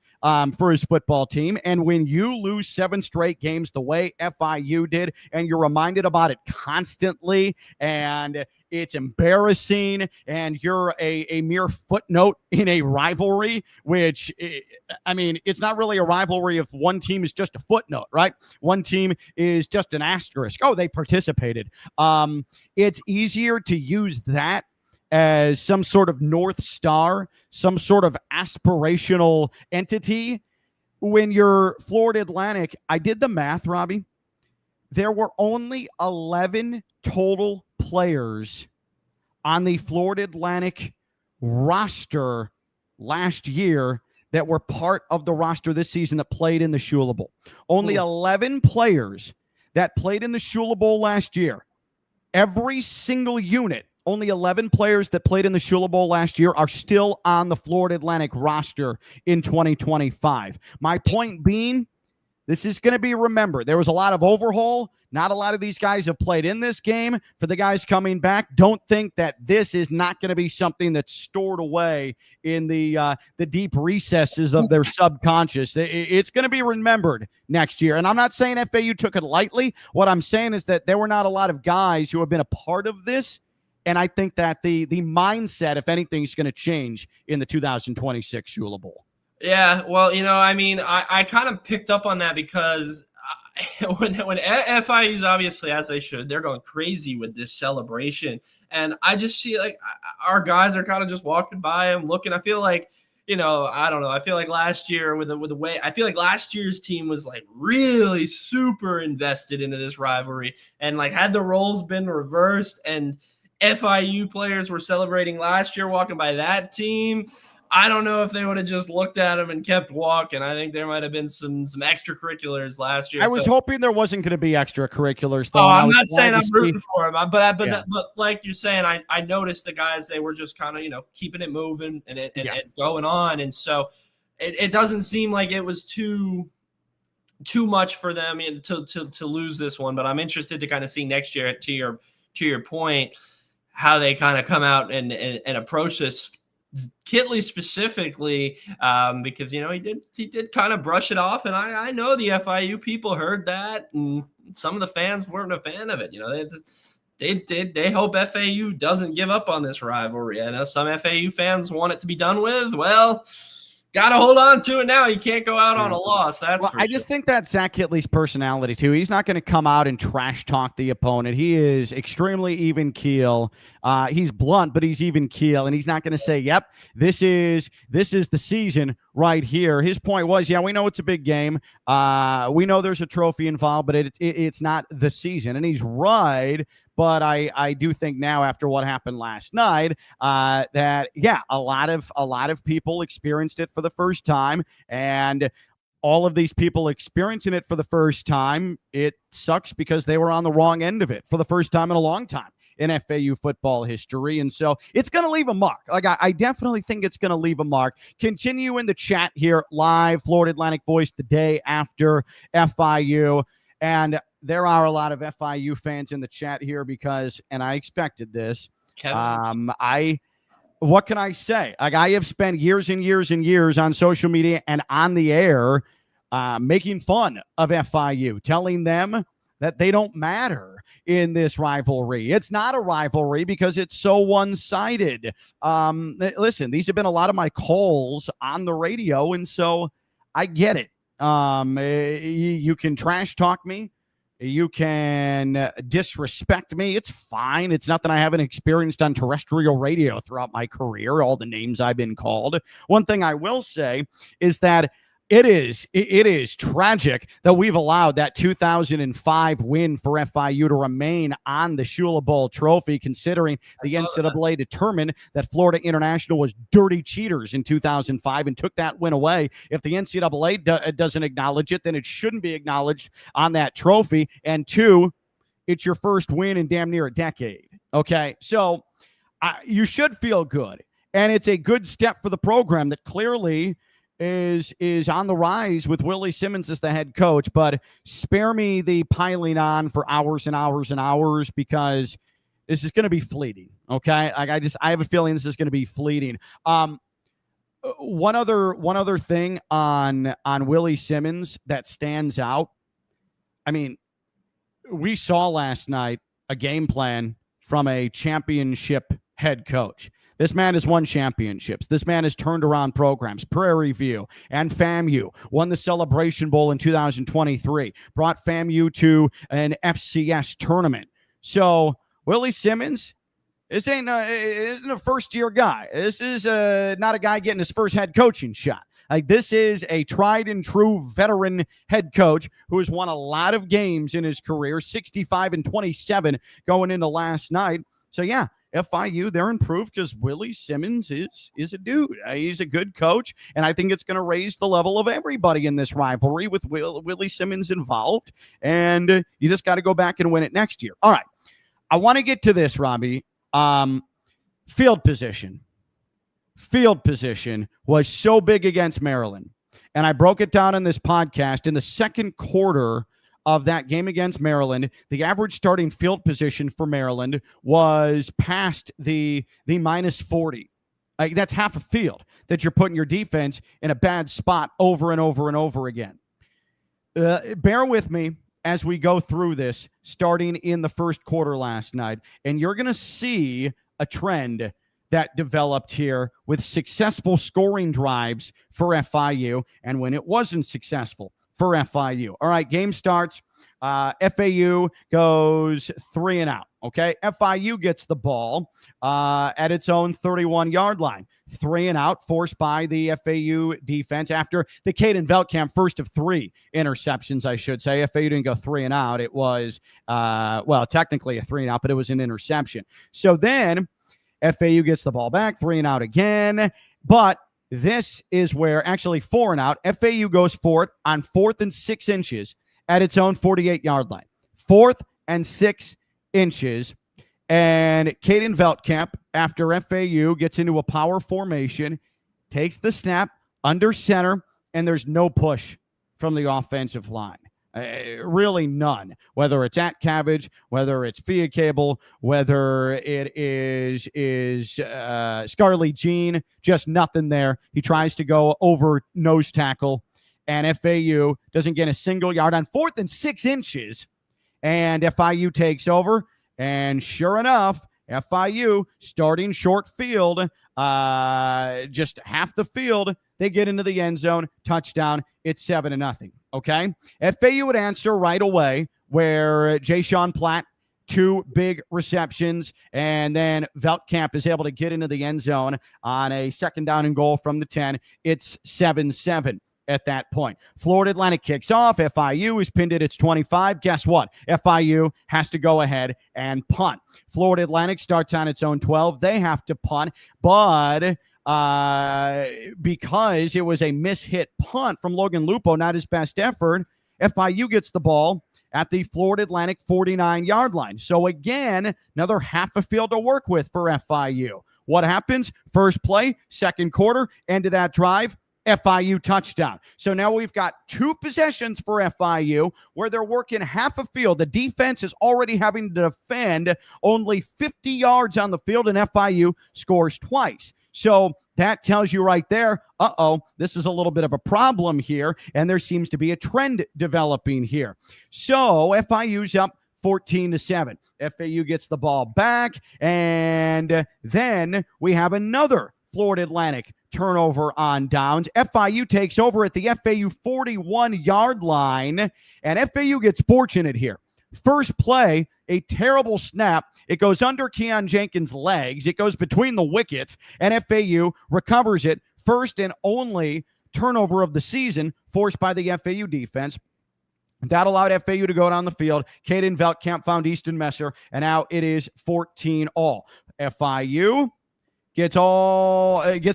Speaker 1: for his football team. And when you lose 7 straight games the way FIU did, and you're reminded about it constantly, and it's embarrassing, and you're a mere footnote in a rivalry, which, I mean, it's not really a rivalry if one team is just a footnote, right? One team is just an asterisk. Oh, they participated. It's easier to use that as some sort of North Star, some sort of aspirational entity. When you're Florida Atlantic, I did the math, Robbie. There were only 11 total players on the Florida Atlantic roster last year that were part of the roster this season that played in the Shula Bowl. Only 11 players that played in the Shula Bowl last year. Every single unit, only 11 players that played in the Shula Bowl last year are still on the Florida Atlantic roster in 2025. My point being, this is going to be remembered. There was a lot of overhaul. Not a lot of these guys have played in this game. For the guys coming back, don't think that this is not going to be something that's stored away in the deep recesses of their subconscious. It's going to be remembered next year. And I'm not saying FAU took it lightly. What I'm saying is that there were not a lot of guys who have been a part of this. And I think that the mindset, if anything, is going to change in the 2026 Shula Bowl.
Speaker 2: Yeah, well, you know, I mean, I kind of picked up on that because when FIU's obviously, as they should, they're going crazy with this celebration. And I just see, like, our guys are kind of just walking by and looking. I feel like, you know, I don't know. I feel like last year with the way, I feel like last year's team was like really super invested into this rivalry. And like, had the roles been reversed and FIU players were celebrating last year walking by that team, I don't know if they would have just looked at him and kept walking. I think there might have been some extracurriculars last year.
Speaker 1: I was hoping there wasn't going to be extracurriculars, though.
Speaker 2: Oh, I'm not saying I'm rooting for him, but
Speaker 1: Yeah.
Speaker 2: like you're saying, I noticed the guys, they were just kind of, you know, keeping it moving and going on. And so it doesn't seem like it was too much for them to lose this one. But I'm interested to kind of see next year, to your point, how they kind of come out and approach this. Kitley specifically, because, you know, he did kind of brush it off, and I know the FIU people heard that, and some of the fans weren't a fan of it. You know, they hope FAU doesn't give up on this rivalry. I know some FAU fans want it to be done with. Well, got to hold on to it now. You can't go out on a loss. That's for
Speaker 1: I
Speaker 2: sure.
Speaker 1: just think that's Zach Kitley's personality, too. He's not going to come out and trash talk the opponent. He is extremely even keel. He's blunt, but he's even keel, and he's not going to say, yep, this is the season right here. His point was, yeah, we know it's a big game. We know there's a trophy involved, but it's not the season. And he's right. But I do think now, after what happened last night, that, yeah, a lot of people experienced it for the first time. And all of these people experiencing it for the first time, it sucks because they were on the wrong end of it for the first time in a long time in FAU football history. And so it's going to leave a mark. Like, I definitely think it's going to leave a mark. Continue in the chat here live, Florida Atlantic Voice, the day after FIU. And there are a lot of FIU fans in the chat here because, and I expected this. What can I say? Like, I have spent years and years and years on social media and on the air making fun of FIU, telling them that they don't matter in this rivalry. It's not a rivalry because it's so one-sided. Listen, these have been a lot of my calls on the radio, and so I get it. You can trash talk me. You can disrespect me. It's fine. It's nothing I haven't experienced on terrestrial radio throughout my career, all the names I've been called. One thing I will say is that it is tragic that we've allowed that 2005 win for FIU to remain on the Shula Bowl trophy, considering the NCAA determined that Florida International was dirty cheaters in 2005 and took that win away. If the NCAA doesn't acknowledge it, then it shouldn't be acknowledged on that trophy. And two, it's your first win in damn near a decade. Okay, so you should feel good. And it's a good step for the program that clearly is on the rise with Willie Simmons as the head coach. But spare me the piling on for hours and hours and hours, because this is going to be fleeting. Okay. Like I have a feeling this is going to be fleeting. One other thing on Willie Simmons that stands out. I mean, we saw last night a game plan from a championship head coach. This man has won championships. This man has turned around programs. Prairie View and FAMU won the Celebration Bowl in 2023, brought FAMU to an FCS tournament. So Willie Simmons, this isn't a first-year guy. This is not a guy getting his first head coaching shot. Like, this is a tried and true veteran head coach who has won a lot of games in his career, 65-27 going into last night. So yeah, FIU, they're improved because Willie Simmons is a dude. He's a good coach, and I think it's going to raise the level of everybody in this rivalry with Willie Simmons involved, and you just got to go back and win it next year. All right, I want to get to this, Robbie. Field position. Field position was so big against Maryland, and I broke it down in this podcast. In the second quarter of that game against Maryland, the average starting field position for Maryland was past the minus 40. Like, that's half a field that you're putting your defense in a bad spot over and over and over again. Bear with me as we go through this, starting in the first quarter last night, and you're going to see a trend that developed here with successful scoring drives for FIU and when it wasn't successful for FIU. All right, game starts. FAU goes 3 and out. Okay, FIU gets the ball at its own 31-yard line. 3 and out, forced by the FAU defense after the Caden Veltkamp first of 3 interceptions, I should say. FAU didn't go 3 and out. It was, technically a 3 and out, but it was an interception. So then FAU gets the ball back, 3 and out again. But this is where, actually 4 and out, FAU goes for it on 4th and 6 inches at its own 48-yard line. 4th and 6 inches. And Caden Veltkamp, after FAU gets into a power formation, takes the snap under center, and there's no push from the offensive line. Really none, whether it's at Cabbage, whether it's via cable, whether it is Scarlett Jean, just nothing there. He tries to go over nose tackle, and FAU doesn't get a single yard on 4th and 6 inches, and FIU takes over, and sure enough, FIU starting short field, just half the field, they get into the end zone, touchdown, it's 7-0. Okay, FAU would answer right away, where Jay-Sean Platt, 2 big receptions, and then Veltkamp is able to get into the end zone on a 2nd down and goal from the 10. It's 7-7 at that point. Florida Atlantic kicks off. FIU is pinned at its 25. Guess what? FIU has to go ahead and punt. Florida Atlantic starts on its own 12. They have to punt, but because it was a mishit punt from Logan Lupo, not his best effort, FIU gets the ball at the Florida Atlantic 49-yard line. So again, another half a field to work with for FIU. What happens? First play, second quarter, end of that drive, FIU touchdown. So now we've got 2 possessions for FIU where they're working half a field. The defense is already having to defend only 50 yards on the field, and FIU scores twice. So that tells you right there, this is a little bit of a problem here, and there seems to be a trend developing here. So FIU's up 14-7. FAU gets the ball back, and then we have another Florida Atlantic turnover on downs. FIU takes over at the FAU 41-yard line, and FAU gets fortunate here. First play, a terrible snap. It goes under Keon Jenkins' legs. It goes between the wickets, and FAU recovers it. First and only turnover of the season forced by the FAU defense. That allowed FAU to go down the field. Caden Veltkamp found Easton Messer, and now it is 14-all. FIU gets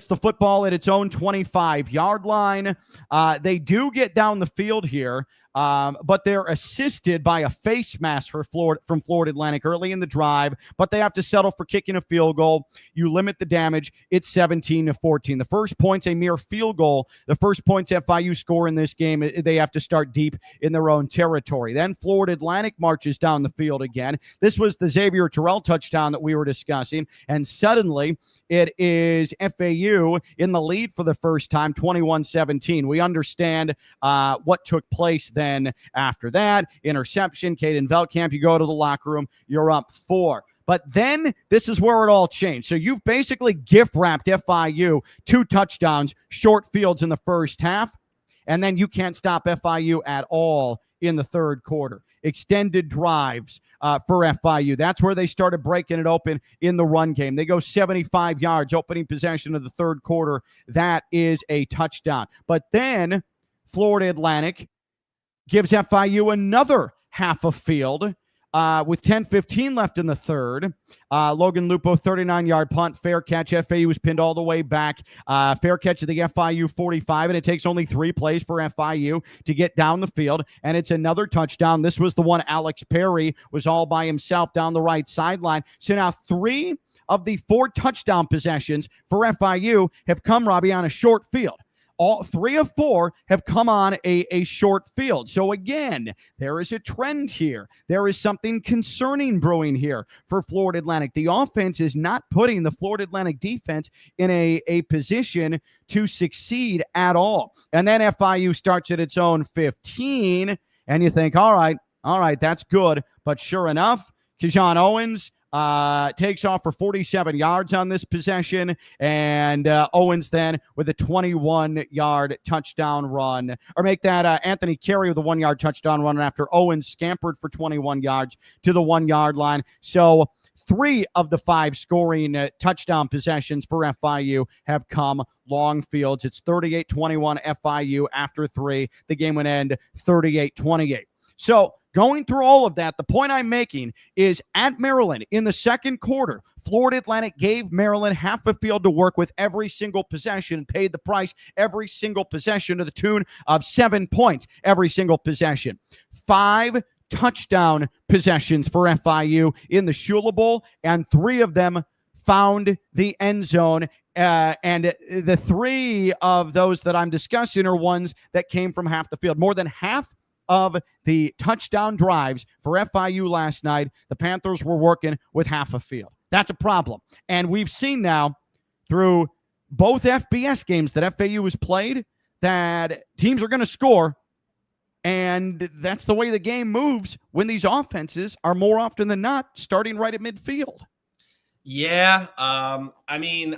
Speaker 1: the football at its own 25-yard line. They do get down the field here but they're assisted by a face mask from Florida Atlantic early in the drive, but they have to settle for kicking a field goal. You limit the damage. It's 17-14. The first point's a mere field goal. The first points FIU score in this game, they have to start deep in their own territory. Then Florida Atlantic marches down the field again. This was the Xavier Terrell touchdown that we were discussing, and suddenly it is FAU in the lead for the first time, 21-17. We understand what took place then after that. Interception, Caden Veltkamp, you go to the locker room, you're up 4. But then this is where it all changed. So you've basically gift-wrapped FIU 2 touchdowns, short fields in the first half, and then you can't stop FIU at all in the third quarter. Extended drives for FIU. That's where they started breaking it open in the run game. They go 75 yards, opening possession of the third quarter. That is a touchdown. But then Florida Atlantic gives FIU another half of field with 10:15 left in the third. Logan Lupo, 39-yard punt, fair catch. FAU was pinned all the way back. Fair catch at the FIU 45, and it takes only 3 plays for FIU to get down the field, and it's another touchdown. This was the one Alex Perry was all by himself down the right sideline. So now 3 of the 4 touchdown possessions for FIU have come, Robbie, on a short field. All 3 of 4 have come on a short field. So again, there is a trend here. There is something concerning brewing here for Florida Atlantic. The offense is not putting the Florida Atlantic defense in a position to succeed at all. And then FIU starts at its own 15, and you think, all right, that's good. But sure enough, Kajan Owens takes off for 47 yards on this possession, and Owens then with a 21-yard touchdown run, or make that Anthony Carey with a 1-yard touchdown run after Owens scampered for 21 yards to the 1-yard line. So 3 of the 5 scoring touchdown possessions for FIU have come long fields. It's 38-21 FIU after 3. The game would end 38-28. So going through all of that, the point I'm making is at Maryland in the second quarter, Florida Atlantic gave Maryland half a field to work with every single possession and paid the price every single possession to the tune of 7 points every single possession. 5 touchdown possessions for FIU in the Shula Bowl, and 3 of them found the end zone. And the 3 of those that I'm discussing are ones that came from half the field. More than half of the touchdown drives for FIU last night, the Panthers were working with half a field. That's a problem. And we've seen now through both FBS games that FAU has played that teams are going to score, and that's the way the game moves when these offenses are more often than not starting right at midfield.
Speaker 2: Yeah, I mean,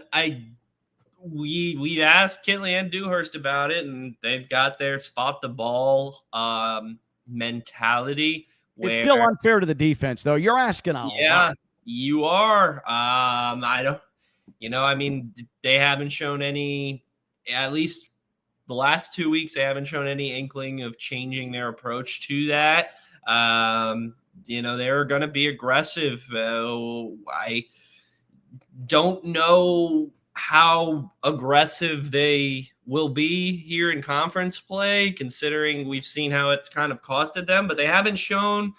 Speaker 2: we asked Kinley and Dewhurst about it, and they've got their spot the ball mentality.
Speaker 1: It's still unfair to the defense, though. You're asking a lot.
Speaker 2: You are. I don't. I mean, they haven't shown any. At least the last 2 weeks, they haven't shown any inkling of changing their approach to that. They're going to be aggressive. I don't know how aggressive they will be here in conference play, considering we've seen how it's kind of costed them, but they haven't shown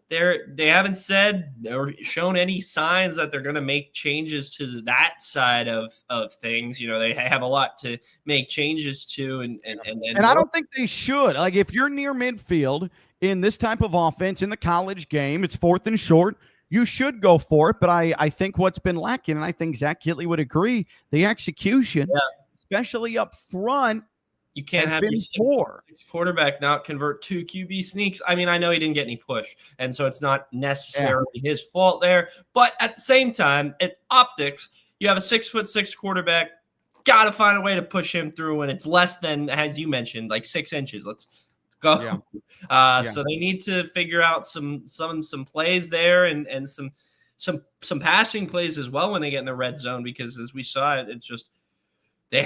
Speaker 2: they haven't said or shown any signs that they're going to make changes to that side of things. They have a lot to make changes to, and
Speaker 1: I don't think they should. Like, if you're near midfield in this type of offense in the college game, it's 4th and short, you should go for it, but I think what's been lacking, and I think Zach Kitley would agree, the execution, especially up front,
Speaker 2: you can't have your 6 quarterback not convert 2 QB sneaks. I mean, I know he didn't get any push, and so it's not necessarily his fault there. But at the same time, at optics, you have a 6'6" quarterback. Got to find a way to push him through, and it's less than, as you mentioned, like 6 inches. Let's go. So they need to figure out some plays there, and some passing plays as well when they get in the red zone, because as we saw it, it's just they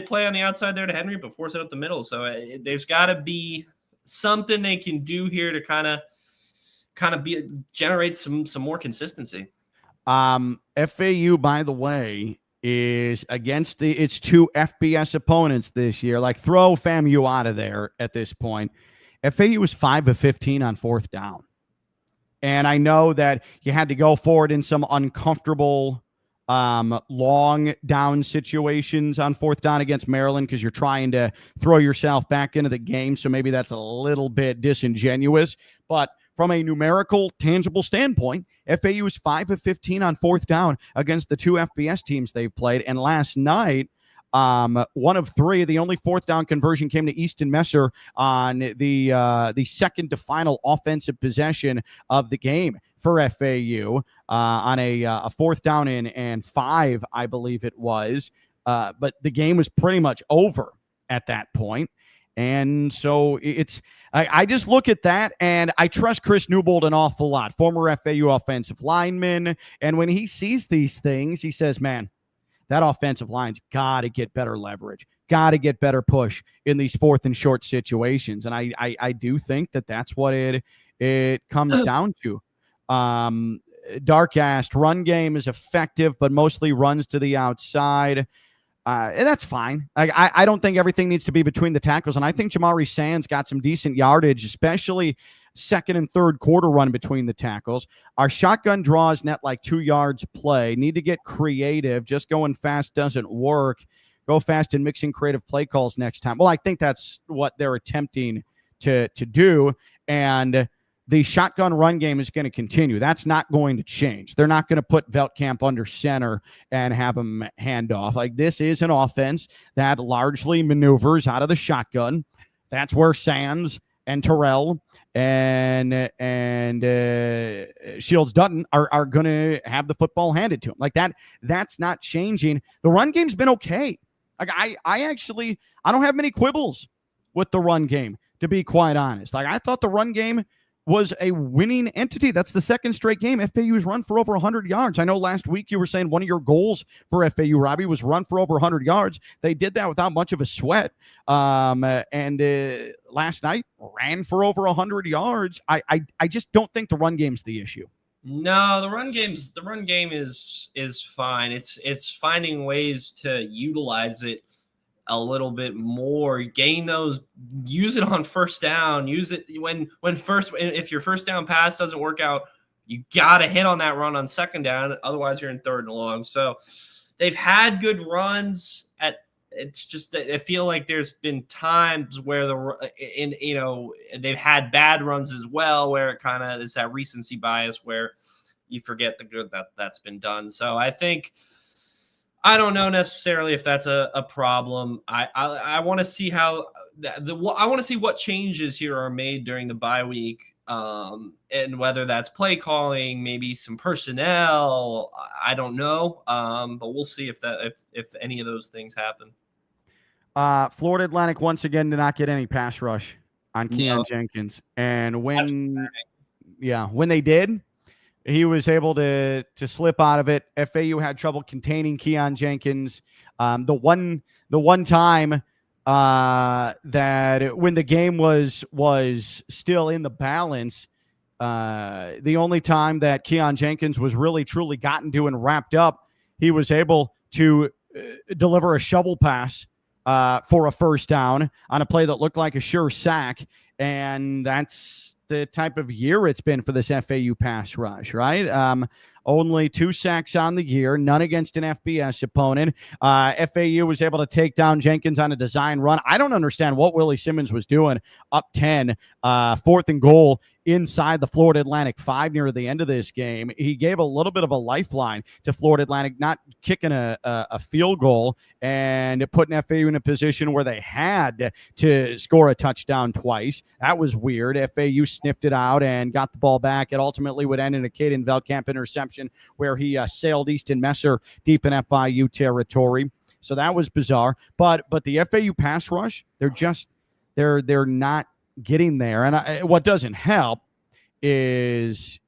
Speaker 2: play on the outside there to Henry, but force it up the middle. So there's got to be something they can do here to kind of generate some more consistency.
Speaker 1: FAU, by the way, is against its 2 FBS opponents this year. Like, throw FAMU out of there at this point. FAU was 5 of 15 on fourth down. And I know that you had to go for it in some uncomfortable long down situations on fourth down against Maryland because you're trying to throw yourself back into the game. So maybe that's a little bit disingenuous. But from a numerical, tangible standpoint, FAU is 5 of 15 on fourth down against the two FBS teams they've played. And last night, 1 of 3, the only fourth down conversion came to Easton Messer on the second to final offensive possession of the game for FAU on a fourth down and 5, I believe it was. But the game was pretty much over at that point. And so I just look at that, and I trust Chris Newbold an awful lot, former FAU offensive lineman. And when he sees these things, he says, man, that offensive line's got to get better leverage, got to get better push in these fourth and short situations. And I do think that that's what it comes down to. Dark asked, run game is effective, but mostly runs to the outside. And that's fine. I don't think everything needs to be between the tackles. And I think Jamari Sands got some decent yardage, especially second and third quarter run between the tackles. Our shotgun draws net like 2 yards play. Need to get creative. Just going fast doesn't work. Go fast and mixing creative play calls next time. Well, I think that's what they're attempting to do. And the shotgun run game is going to continue. That's not going to change. They're not going to put Veltkamp under center and have him hand off. Like, this is an offense that largely maneuvers out of the shotgun. That's where Sands and Terrell and Shields Dutton are going to have the football handed to them. Like that's not changing. The run game's been okay. Like I don't have many quibbles with the run game, to be quite honest. Like, I thought the run game was a winning entity. That's the second straight game FAU's run for over 100 yards. I know last week you were saying one of your goals for FAU, Robbie, was run for over 100 yards. They did that without much of a sweat. And last night ran for over 100 yards. I just don't think the run game's the issue.
Speaker 2: No, the run game is fine. It's finding ways to utilize it a little bit more, gain those, use it on first down, use it if your first down pass doesn't work out, you got to hit on that run on second down. Otherwise you're in third and long. So they've had good runs it's just that I feel like there's been times where they've had bad runs as well, where it kind of is that recency bias where you forget the good that's been done. So I don't know necessarily if that's a problem. I want to see how I want to see what changes here are made during the bye week, and whether that's play calling, maybe some personnel. I don't know, but we'll see if any of those things happen.
Speaker 1: Florida Atlantic once again did not get any pass rush on Keon Jenkins, and when they did, he was able to slip out of it. FAU had trouble containing Keon Jenkins. The one time that when the game was still in the balance, the only time that Keon Jenkins was really truly gotten to and wrapped up, he was able to deliver a shovel pass for a first down on a play that looked like a sure sack. And that's the type of year it's been for this FAU pass rush, right? Only 2 sacks on the year, none against an FBS opponent. FAU was able to take down Jenkins on a design run. I don't understand what Willie Simmons was doing up 10, 4th and goal inside the Florida Atlantic 5 near the end of this game. He gave a little bit of a lifeline to Florida Atlantic, not kicking a field goal and putting FAU in a position where they had to score a touchdown twice. That was weird. FAU sniffed it out and got the ball back. It ultimately would end in a Caden Veltkamp interception where he sailed Easton Messer deep in FIU territory. So that was bizarre. But the FAU pass rush, they're not getting there. And what doesn't help is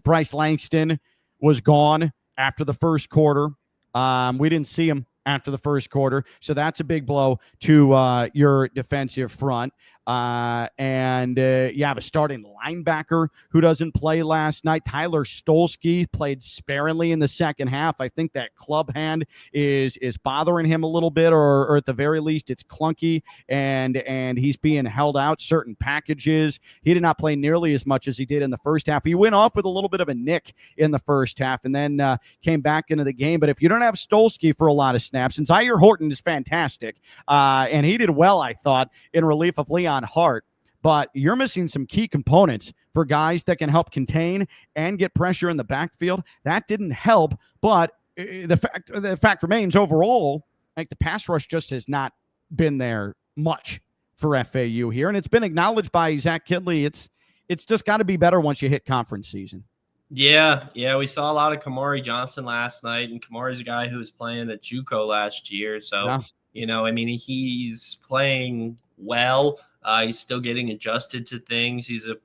Speaker 1: Bryce Langston was gone after the first quarter. We didn't see him after the first quarter, so that's a big blow to your defensive front. You have a starting linebacker who doesn't play last night. Tyler Stolsky played sparingly in the second half. I think that club hand is bothering him a little bit, or at the very least it's clunky, and he's being held out certain packages. He did not play nearly as much as he did in the first half. He went off with a little bit of a nick in the first half and then came back into the game. But if you don't have Stolsky for a lot of snaps, and Zaire Horton is fantastic, and he did well, I thought, in relief of Leon Hart, but you're missing some key components for guys that can help contain and get pressure in the backfield. That didn't help, but the fact remains, overall, like, the pass rush just has not been there much for FAU here, and it's been acknowledged by Zach Kidley. It's just got to be better once you hit conference season.
Speaker 2: Yeah, we saw a lot of Kamari Johnson last night, and Kamari's a guy who was playing at JUCO last year, so he's playing well. He's still getting adjusted to things. He's a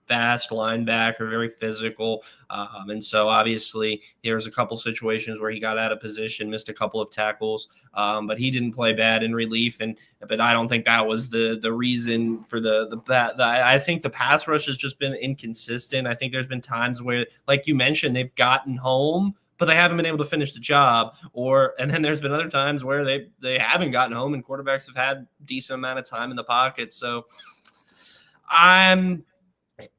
Speaker 2: fast linebacker, very physical. And so obviously there's a couple situations where he got out of position, missed a couple of tackles, but he didn't play bad in relief. But I don't think that was the reason for I think the pass rush has just been inconsistent. I think there's been times where, like you mentioned, they've gotten home, but they haven't been able to finish the job. And then there's been other times where they haven't gotten home and quarterbacks have had decent amount of time in the pocket. So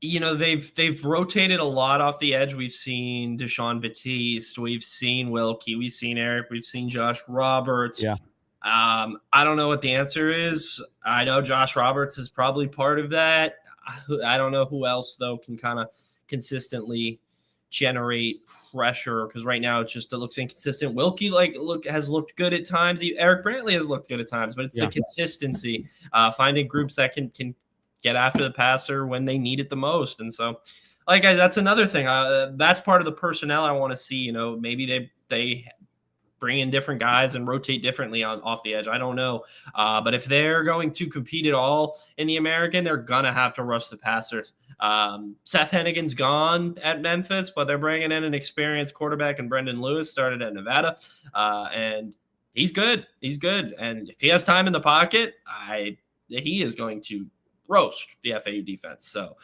Speaker 2: they've rotated a lot off the edge. We've seen Deshaun Batiste, we've seen Wilkie, we've seen Eric, we've seen Josh Roberts.
Speaker 1: Yeah.
Speaker 2: I don't know what the answer is. I know Josh Roberts is probably part of that. I don't know who else, though, can kind of consistently generate pressure, because right now it looks inconsistent. Wilkie has looked good at times. Eric Brantley has looked good at times, but it's the consistency, finding groups that can get after the passer when they need it the most. And so, that's another thing. That's part of the personnel I want to see. Maybe they bring in different guys and rotate differently off the edge. I don't know. But if they're going to compete at all in the American, they're going to have to rush the passers. Seth Hennigan's gone at Memphis, but they're bringing in an experienced quarterback, and Brendan Lewis started at Nevada. And he's good. And if he has time in the pocket, he is going to roast the FAU defense. So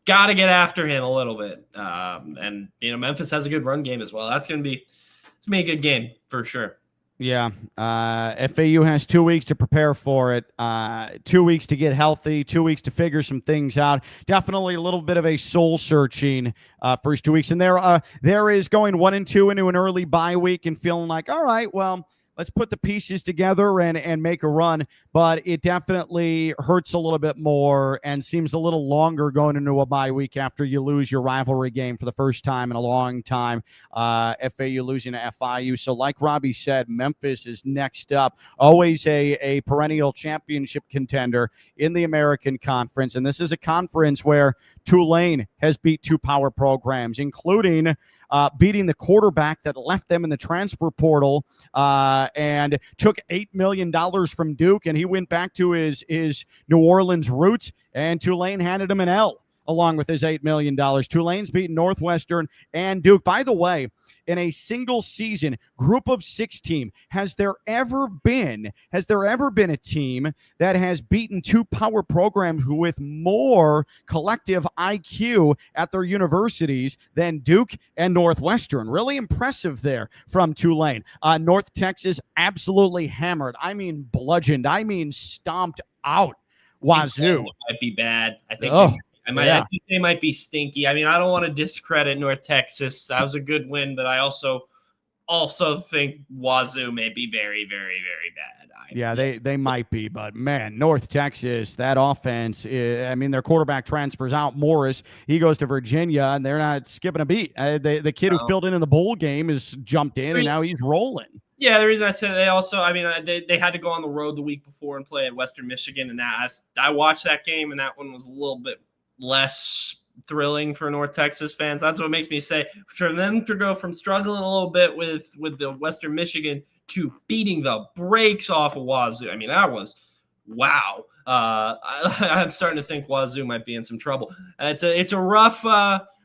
Speaker 2: got to get after him a little bit. And Memphis has a good run game as well. It's going to be a good game for sure.
Speaker 1: Yeah. FAU has 2 weeks to prepare for it, 2 weeks to get healthy, 2 weeks to figure some things out. Definitely a little bit of a soul-searching first 2 weeks. And there is going 1-2 into an early bye week and feeling like, all right, well, let's put the pieces together and make a run. But it definitely hurts a little bit more and seems a little longer going into a bye week after you lose your rivalry game for the first time in a long time. FAU losing to FIU. So like Robbie said, Memphis is next up. Always a perennial championship contender in the American Conference. And this is a conference where Tulane has beat two power programs, including beating the quarterback that left them in the transfer portal and took $8 million from Duke, and he went back to his New Orleans roots, and Tulane handed him an L along with his $8 million. Tulane's beaten Northwestern and Duke. By the way, in a single season group of 6 team, has there ever been a team that has beaten two power programs with more collective IQ at their universities than Duke and Northwestern? Really impressive there from Tulane. North Texas absolutely hammered. I mean bludgeoned. I mean stomped out Wazoo.
Speaker 2: Might be bad. I think they might be stinky. I mean, I don't want to discredit North Texas. That was a good win, but I also think Wazoo may be very, very, very bad.
Speaker 1: They might be, but man, North Texas, that offense, their quarterback transfers out. Morris, he goes to Virginia, and they're not skipping a beat. The kid who filled in the bowl game has jumped in, and now he's rolling.
Speaker 2: Yeah, the reason I said they also, they had to go on the road the week before and play at Western Michigan, and I watched that game, and that one was a little bit less thrilling for North Texas fans. That's what makes me say, for them to go from struggling a little bit with the Western Michigan to beating the brakes off of Wazoo. That was wow. I'm starting to think Wazoo might be in some trouble. It's a rough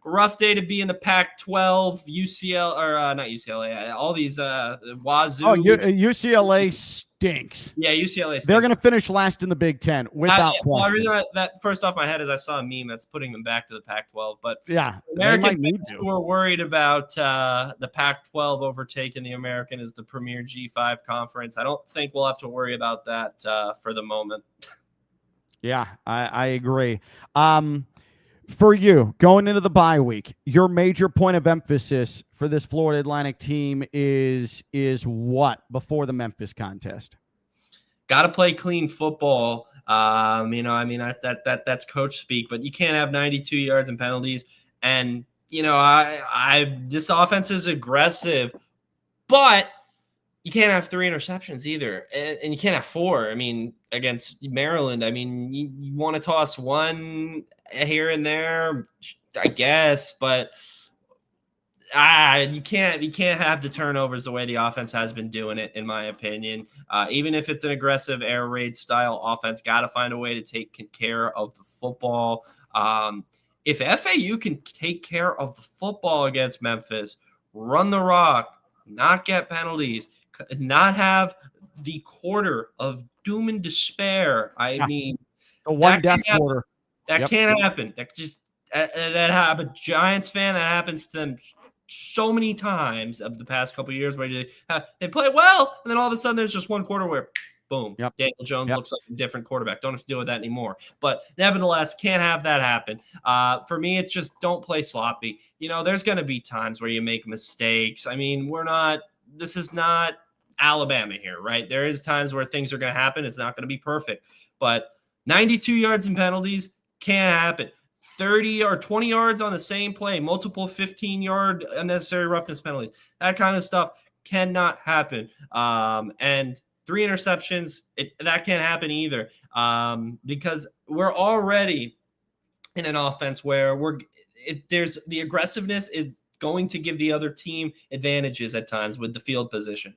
Speaker 2: rough day to be in the Pac-12, UCL or not UCLA, all these Wazoo.
Speaker 1: Oh, UCLA stinks.
Speaker 2: Yeah, UCLA stinks.
Speaker 1: They're going to finish last in the Big Ten without question.
Speaker 2: The reason that first off my head is I saw a meme that's putting them back to the Pac-12. But
Speaker 1: yeah,
Speaker 2: American fans who are worried about the Pac-12 overtaking the American as the premier G5 conference, I don't think we'll have to worry about that for the moment.
Speaker 1: Yeah, I agree. For you, going into the bye week, your major point of emphasis for this Florida Atlantic team is what before the Memphis contest?
Speaker 2: Got to play clean football. That's coach speak, but you can't have 92 yards and penalties. And this offense is aggressive, but you can't have 3 interceptions either, and you can't have 4. I mean, against Maryland, I mean, you want to toss one here and there, I guess, but you can't have the turnovers the way the offense has been doing it, in my opinion. Even if it's an aggressive air raid style offense, got to find a way to take care of the football. If FAU can take care of the football against Memphis, run the rock, not get penalties, not have the quarter of doom and despair. I mean,
Speaker 1: the one death quarter.
Speaker 2: That can't happen. That happens. A Giants fan, that happens to them so many times of the past couple of years where they play well, and then all of a sudden there's just one quarter where boom, Daniel Jones looks like a different quarterback. Don't have to deal with that anymore. But nevertheless, can't have that happen. For me, it's just don't play sloppy. There's going to be times where you make mistakes. I mean, this is not Alabama here, right? There is times where things are going to happen. It's not going to be perfect, but 92 yards and penalties can't happen. 30 or 20 yards on the same play, multiple 15-yard unnecessary roughness penalties, that kind of stuff cannot happen. And 3 interceptions, that can't happen either, because we're already in an offense where there's the aggressiveness is going to give the other team advantages at times with the field position.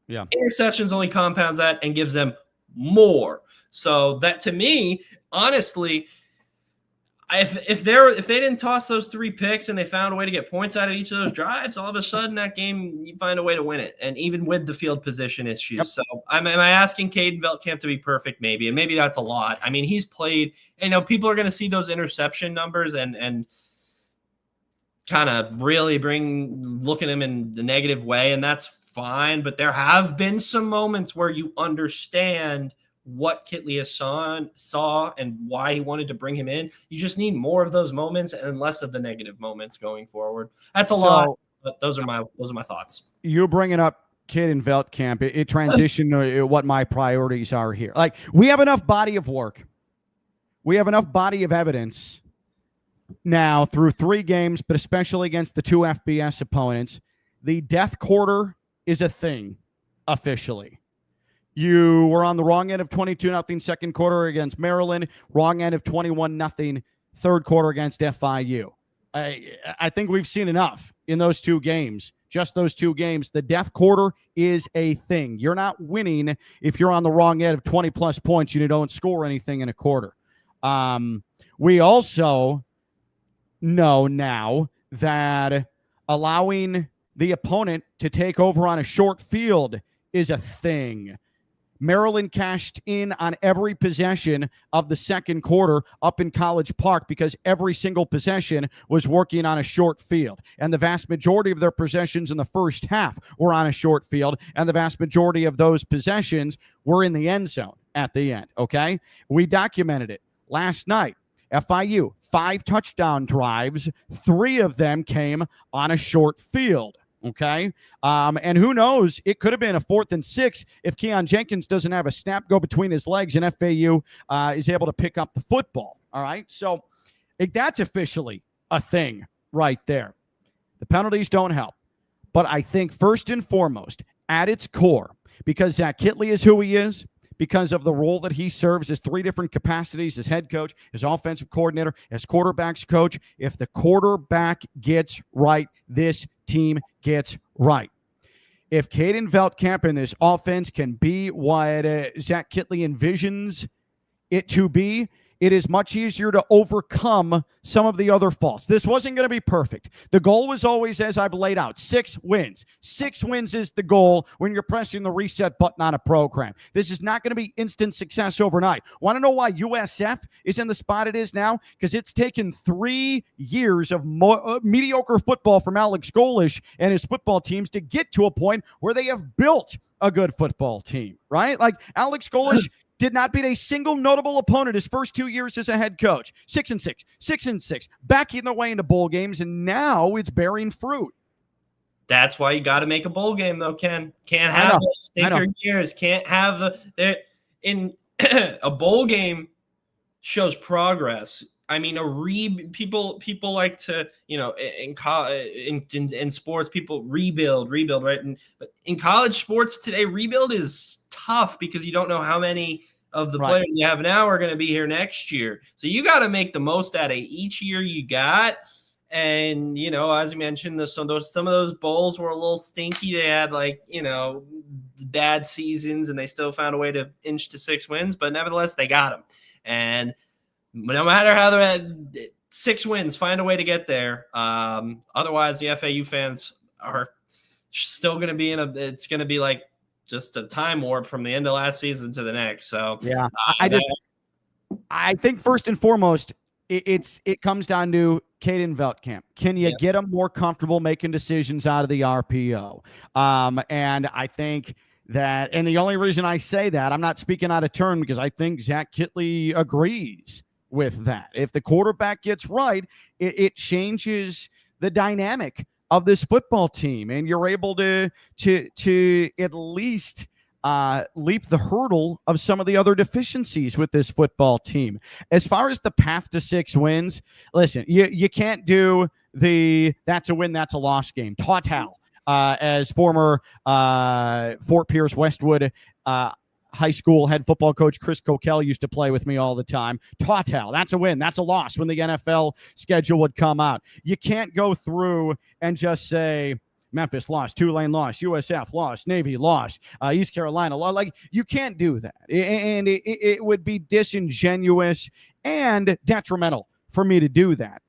Speaker 2: Yeah, interceptions only compounds that and gives them more. So that, to me, honestly, if they didn't toss those 3 picks and they found a way to get points out of each of those drives, all of a sudden that game you find a way to win it, and even with the field position issues. Yep. So am I asking Caden Veltkamp to be perfect? Maybe, and maybe that's a lot. I mean, he's played. People are going to see those interception numbers and kind of really look at him in the negative way, and that's fine. But there have been some moments where you understand what Kittley saw and why he wanted to bring him in. You just need more of those moments and less of the negative moments going forward. That's a lot, but those are my thoughts. You're
Speaker 1: bringing up Caden Veltkamp. It transitioned to what my priorities are here. Like, we have enough body of work. We have enough body of evidence now through 3 games, but especially against the 2 FBS opponents. The death quarter is a thing officially. You were on the wrong end of 22-0 second quarter against Maryland, wrong end of 21-0 third quarter against FIU. I think we've seen enough in those 2 games, just those 2 games. The death quarter is a thing. You're not winning if you're on the wrong end of 20-plus points and you don't score anything in a quarter. We also know now that allowing the opponent to take over on a short field is a thing. Maryland cashed in on every possession of the second quarter up in College Park because every single possession was working on a short field. And the vast majority of their possessions in the first half were on a short field. And the vast majority of those possessions were in the end zone at the end, okay? We documented it last night. FIU, 5 touchdown drives. 3 of them came on a short field. Okay. And who knows, it could have been a 4th and 6 if Keon Jenkins doesn't have a snap go between his legs and FAU is able to pick up the football. All right. So that's officially a thing right there. The penalties don't help. But I think first and foremost, at its core, because Zach Kittley is who he is, because of the role that he serves as 3 different capacities, as head coach, as offensive coordinator, as quarterbacks coach. If the quarterback gets right, this team gets right. If Caden Veltkamp and this offense can be what Zach Kittley envisions it to be, it is much easier to overcome some of the other faults. This wasn't going to be perfect. The goal was always, as I've laid out, 6 wins. 6 wins is the goal when you're pressing the reset button on a program. This is not going to be instant success overnight. Want to know why USF is in the spot it is now? Because it's taken 3 years of mediocre football from Alex Golesh and his football teams to get to a point where they have built a good football team, right? Like Alex Golesh did not beat a single notable opponent his first 2 years as a head coach. 6-6, 6-6, backing their way into bowl games, and now it's bearing fruit.
Speaker 2: That's why you got to make a bowl game, though, Ken. Can't have those stinker years. Can't have in a bowl game shows progress. I mean, people like to, in sports, people rebuild, right? But in college sports today, rebuild is tough because you don't know how many of the players you have now are going to be here next year. So you got to make the most out of each year you got. And, as you mentioned, some of those bowls were a little stinky. They had bad seasons and they still found a way to inch to 6 wins, but nevertheless, they got them. And no matter how they're at 6 wins, find a way to get there. Otherwise, the FAU fans are still going to be it's going to be like just a time warp from the end of last season to the next. So,
Speaker 1: yeah, I think first and foremost, it comes down to Caden Veltkamp. Can you get him more comfortable making decisions out of the RPO? And I think that, and the only reason I say that, I'm not speaking out of turn because I think Zach Kitley agrees with that. If the quarterback gets right, it changes the dynamic of this football team, and you're able to at least leap the hurdle of some of the other deficiencies with this football team. As far as the path to 6 wins, listen, you can't do that's a win, that's a loss game. Total, as former Fort Pierce Westwood high school head football coach Chris Coquel used to play with me all the time. Total, that's a win, that's a loss when the NFL schedule would come out. You can't go through and just say Memphis lost, Tulane lost, USF lost, Navy lost, East Carolina lost. Like, you can't do that. And it would be disingenuous and detrimental for me to do that.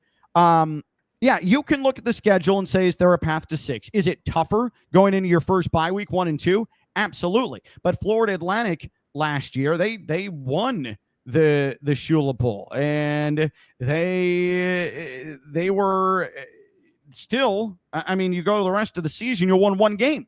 Speaker 1: Yeah, you can look at the schedule and say, is there a path to 6? Is it tougher going into your first bye week 1 and 2? Absolutely. But Florida Atlantic last year, they won the Shula Bowl, and they were still, I mean, you go to the rest of the season, you won 1 game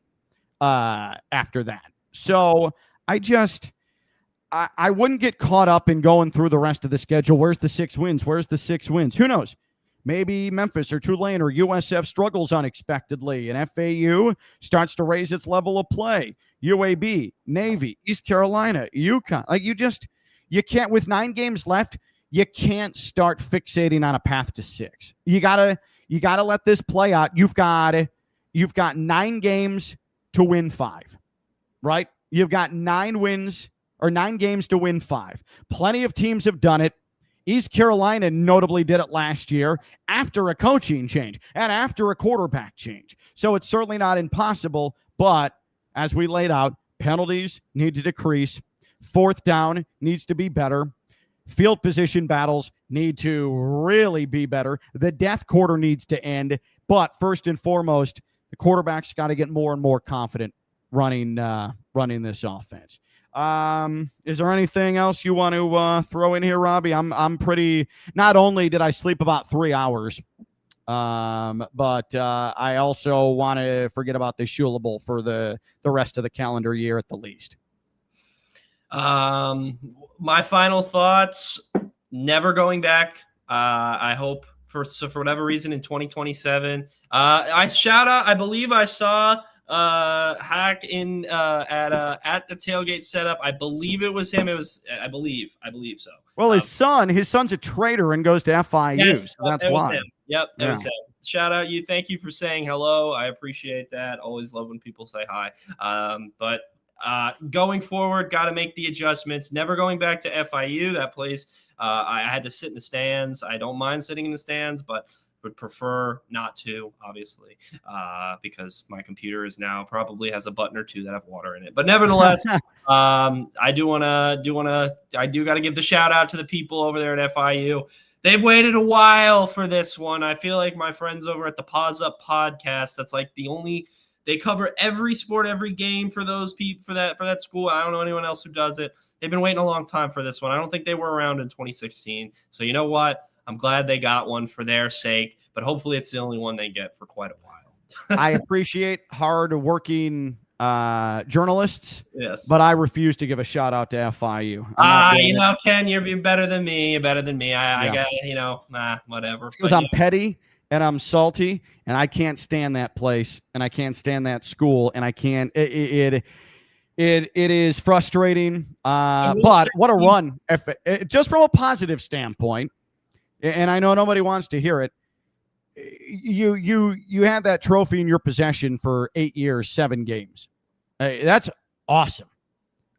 Speaker 1: after that. So I wouldn't get caught up in going through the rest of the schedule. Where's the 6 wins? Where's the 6 wins? Who knows? Maybe Memphis or Tulane or USF struggles unexpectedly, and FAU starts to raise its level of play. UAB, Navy, East Carolina, UConn. Like, you can't, with 9 games left, you can't start fixating on a path to 6. You gotta let this play out. You've got 9 games to win 5, right? You've got 9 games to win 5. Plenty of teams have done it. East Carolina notably did it last year after a coaching change and after a quarterback change. So it's certainly not impossible, but as we laid out, penalties need to decrease. 4th down needs to be better. Field position battles need to really be better. The death quarter needs to end. But first and foremost, the quarterback's got to get more and more confident running this offense. Is there anything else you want to throw in here, Robbie? I'm pretty. Not only did I sleep about 3 hours, but I also want to forget about the Shula Bowl for the rest of the calendar year at the least.
Speaker 2: My final thoughts: never going back. I hope for whatever reason in 2027. I believe I saw Hack in at the tailgate setup. I believe it was him. I believe so.
Speaker 1: Well, his son's a trader and goes to FIU.
Speaker 2: Yes,
Speaker 1: so that's
Speaker 2: it was
Speaker 1: why.
Speaker 2: him. Yep, it was him. Shout out you. Thank you for saying hello. I appreciate that. Always love when people say hi. But going forward, got to make the adjustments. Never going back to FIU. That place, I had to sit in the stands. I don't mind sitting in the stands, but would prefer not to, obviously, because my computer is now probably has a button or two that have water in it. But nevertheless, I do got to give the shout out to the people over there at FIU. They've waited a while for this one. I feel like my friends over at the Pause Up podcast, that's like they cover every sport, every game for those people, for that school. I don't know anyone else who does it. They've been waiting a long time for this one. I don't think they were around in 2016. So you know what? I'm glad they got one for their sake, but hopefully it's the only one they get for quite a while.
Speaker 1: I appreciate hard-working journalists,
Speaker 2: yes,
Speaker 1: but I refuse to give a shout out to FIU.
Speaker 2: Ken, you're better than me. You're better than me. I got, whatever.
Speaker 1: Because I'm petty and I'm salty and I can't stand that place and I can't stand that school and I can't. It is frustrating. But what a run! Just from a positive standpoint, and I know nobody wants to hear it. You had that trophy in your possession for 8 years, 7 games. That's awesome.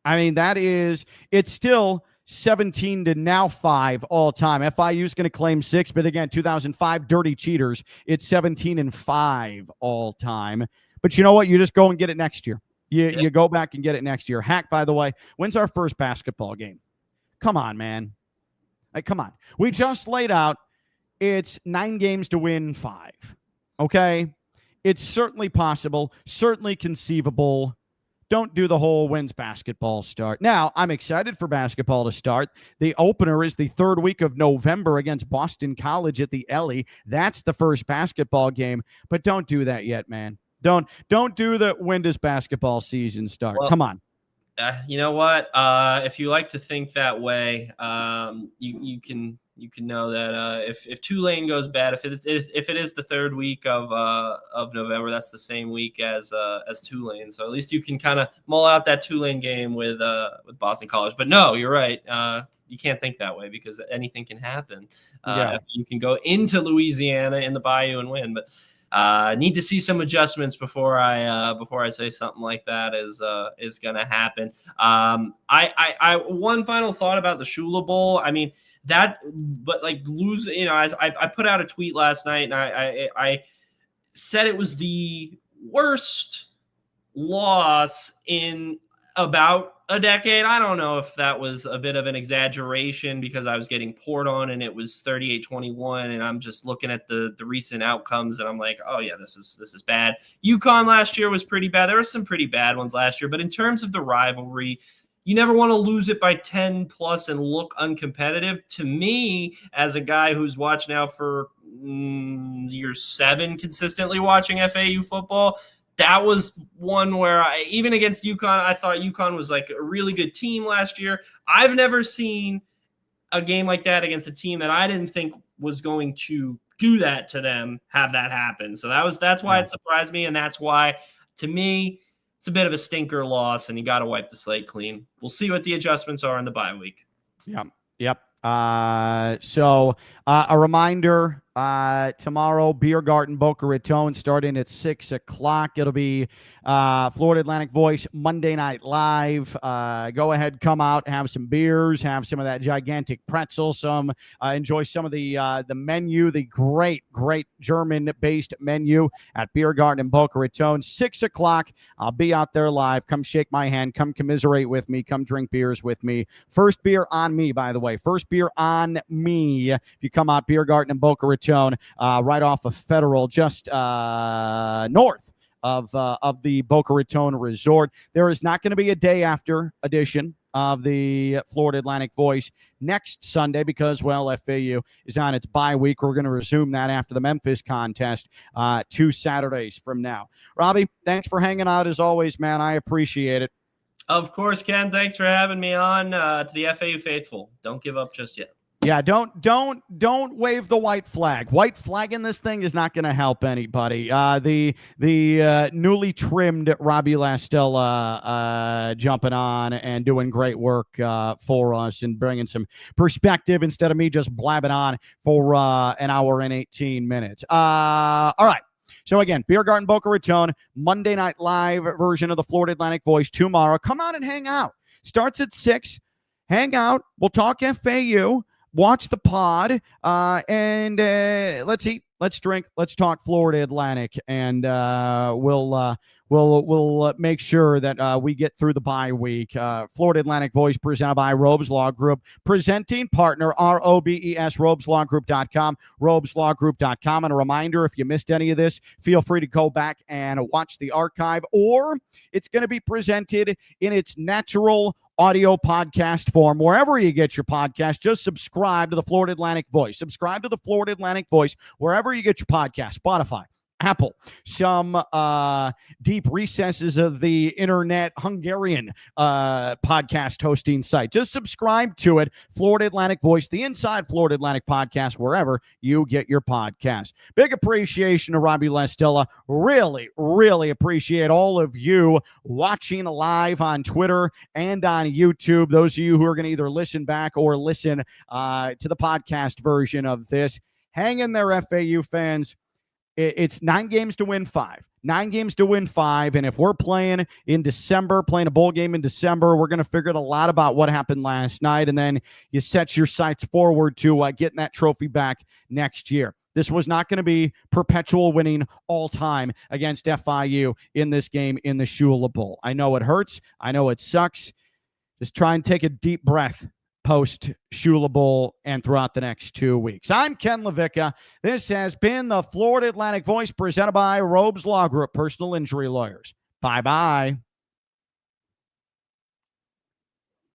Speaker 1: I mean, it's still 17 to now 5 all time. FIU is going to claim 6, but again, 2005 dirty cheaters. It's 17-5 all time. But you know what? You just go and get it next year. You go back and get it next year. Hack, by the way, when's our first basketball game? Come on, man. Come on. We just laid out. It's 9 games to win 5. Okay? It's certainly possible, certainly conceivable. Don't do the whole when's basketball start. Now, I'm excited for basketball to start. The opener is the 3rd week of November against Boston College at the Ellie. That's the first basketball game, but don't do that yet, man. Don't do the when does basketball season start. Well, come on.
Speaker 2: You know what? If you like to think that way, you can know that if Tulane goes bad, if it is the 3rd week of November, that's the same week as Tulane. So at least you can kind of mull out that Tulane game with Boston College. But no, you're right. You can't think that way because anything can happen. You can go into Louisiana in the Bayou and win, but. Need to see some adjustments before I say something like that is going to happen. I one final thought about the Shula Bowl. I mean lose. I put out a tweet last night and I said it was the worst loss in about a decade. I don't know if that was a bit of an exaggeration because I was getting poured on and it was 38-21 and I'm just looking at the recent outcomes and I'm like, oh yeah, this is bad. UConn last year was pretty bad. There were some pretty bad ones last year, but in terms of the rivalry, you never want to lose it by 10 plus and look uncompetitive. To me, as a guy who's watched now for year 7 consistently watching FAU football, that was one where even against UConn, I thought UConn was like a really good team last year. I've never seen a game like that against a team that I didn't think was going to do that to them, have that happen. So that's why it surprised me. And that's why, to me, it's a bit of a stinker loss and you got to wipe the slate clean. We'll see what the adjustments are in the bye week.
Speaker 1: Yep. So a reminder, tomorrow, Beer Garden, Boca Raton, starting at 6 o'clock. It'll be Florida Atlantic Voice Monday Night Live. Go ahead, come out, have some beers, have some of that gigantic pretzel, enjoy some of the menu, the great German-based menu at Beer Garden in Boca Raton. 6 o'clock, I'll be out there live. Come shake my hand. Come commiserate with me. Come drink beers with me. First beer on me, by the way. First beer on me. If you come out, Beer Garden in Boca Raton, right off of Federal, just north of the Boca Raton Resort. There is not going to be a day after edition of the Florida Atlantic Voice next Sunday because, FAU is on its bye week. We're going to resume that after the Memphis contest 2 Saturdays from now. Robbie, thanks for hanging out as always, man. I appreciate it.
Speaker 2: Of course, Ken. Thanks for having me on. To the FAU faithful, don't give up just yet.
Speaker 1: Yeah, don't wave the white flag. White flag in this thing is not going to help anybody. The newly trimmed Robbie Lastella jumping on and doing great work for us and bringing some perspective instead of me just blabbing on for an hour and 18 minutes. All right. So again, Beer Garden, Boca Raton, Monday Night Live version of the Florida Atlantic Voice tomorrow. Come on and hang out. Starts at 6. Hang out. We'll talk FAU. Watch the pod, and let's eat let's drink, let's talk Florida Atlantic, and we'll make sure that we get through the bye week. Florida Atlantic Voice presented by Robes Law Group. Presenting partner, ROBES, robeslawgroup.com, robeslawgroup.com. And a reminder, if you missed any of this, feel free to go back and watch the archive, or it's going to be presented in its natural audio podcast form. Wherever you get your podcast, just subscribe to the Florida Atlantic Voice. Subscribe to the Florida Atlantic Voice wherever you get your podcast, Spotify, Apple, some deep recesses of the internet Hungarian podcast hosting site. Just subscribe to it, Florida Atlantic Voice, the Inside Florida Atlantic podcast, wherever you get your podcast. Big appreciation to Robbie Lastella. Really, really appreciate all of you watching live on Twitter and on YouTube. Those of you who are going to either listen back or listen to the podcast version of this. Hang in there, FAU fans. It's 9 games to win 5. 9 games to win 5. And if we're playing in December, playing a bowl game in December, we're going to figure out a lot about what happened last night. And then you set your sights forward to getting that trophy back next year. This was not going to be perpetual winning all time against FIU in this game in the Shula Bowl. I know it hurts. I know it sucks. Just try and take a deep breath post Shula Bowl and throughout the next 2 weeks. I'm Ken LaVicka. This has been the Florida Atlantic Voice presented by Robes Law Group, personal injury lawyers. Bye-bye.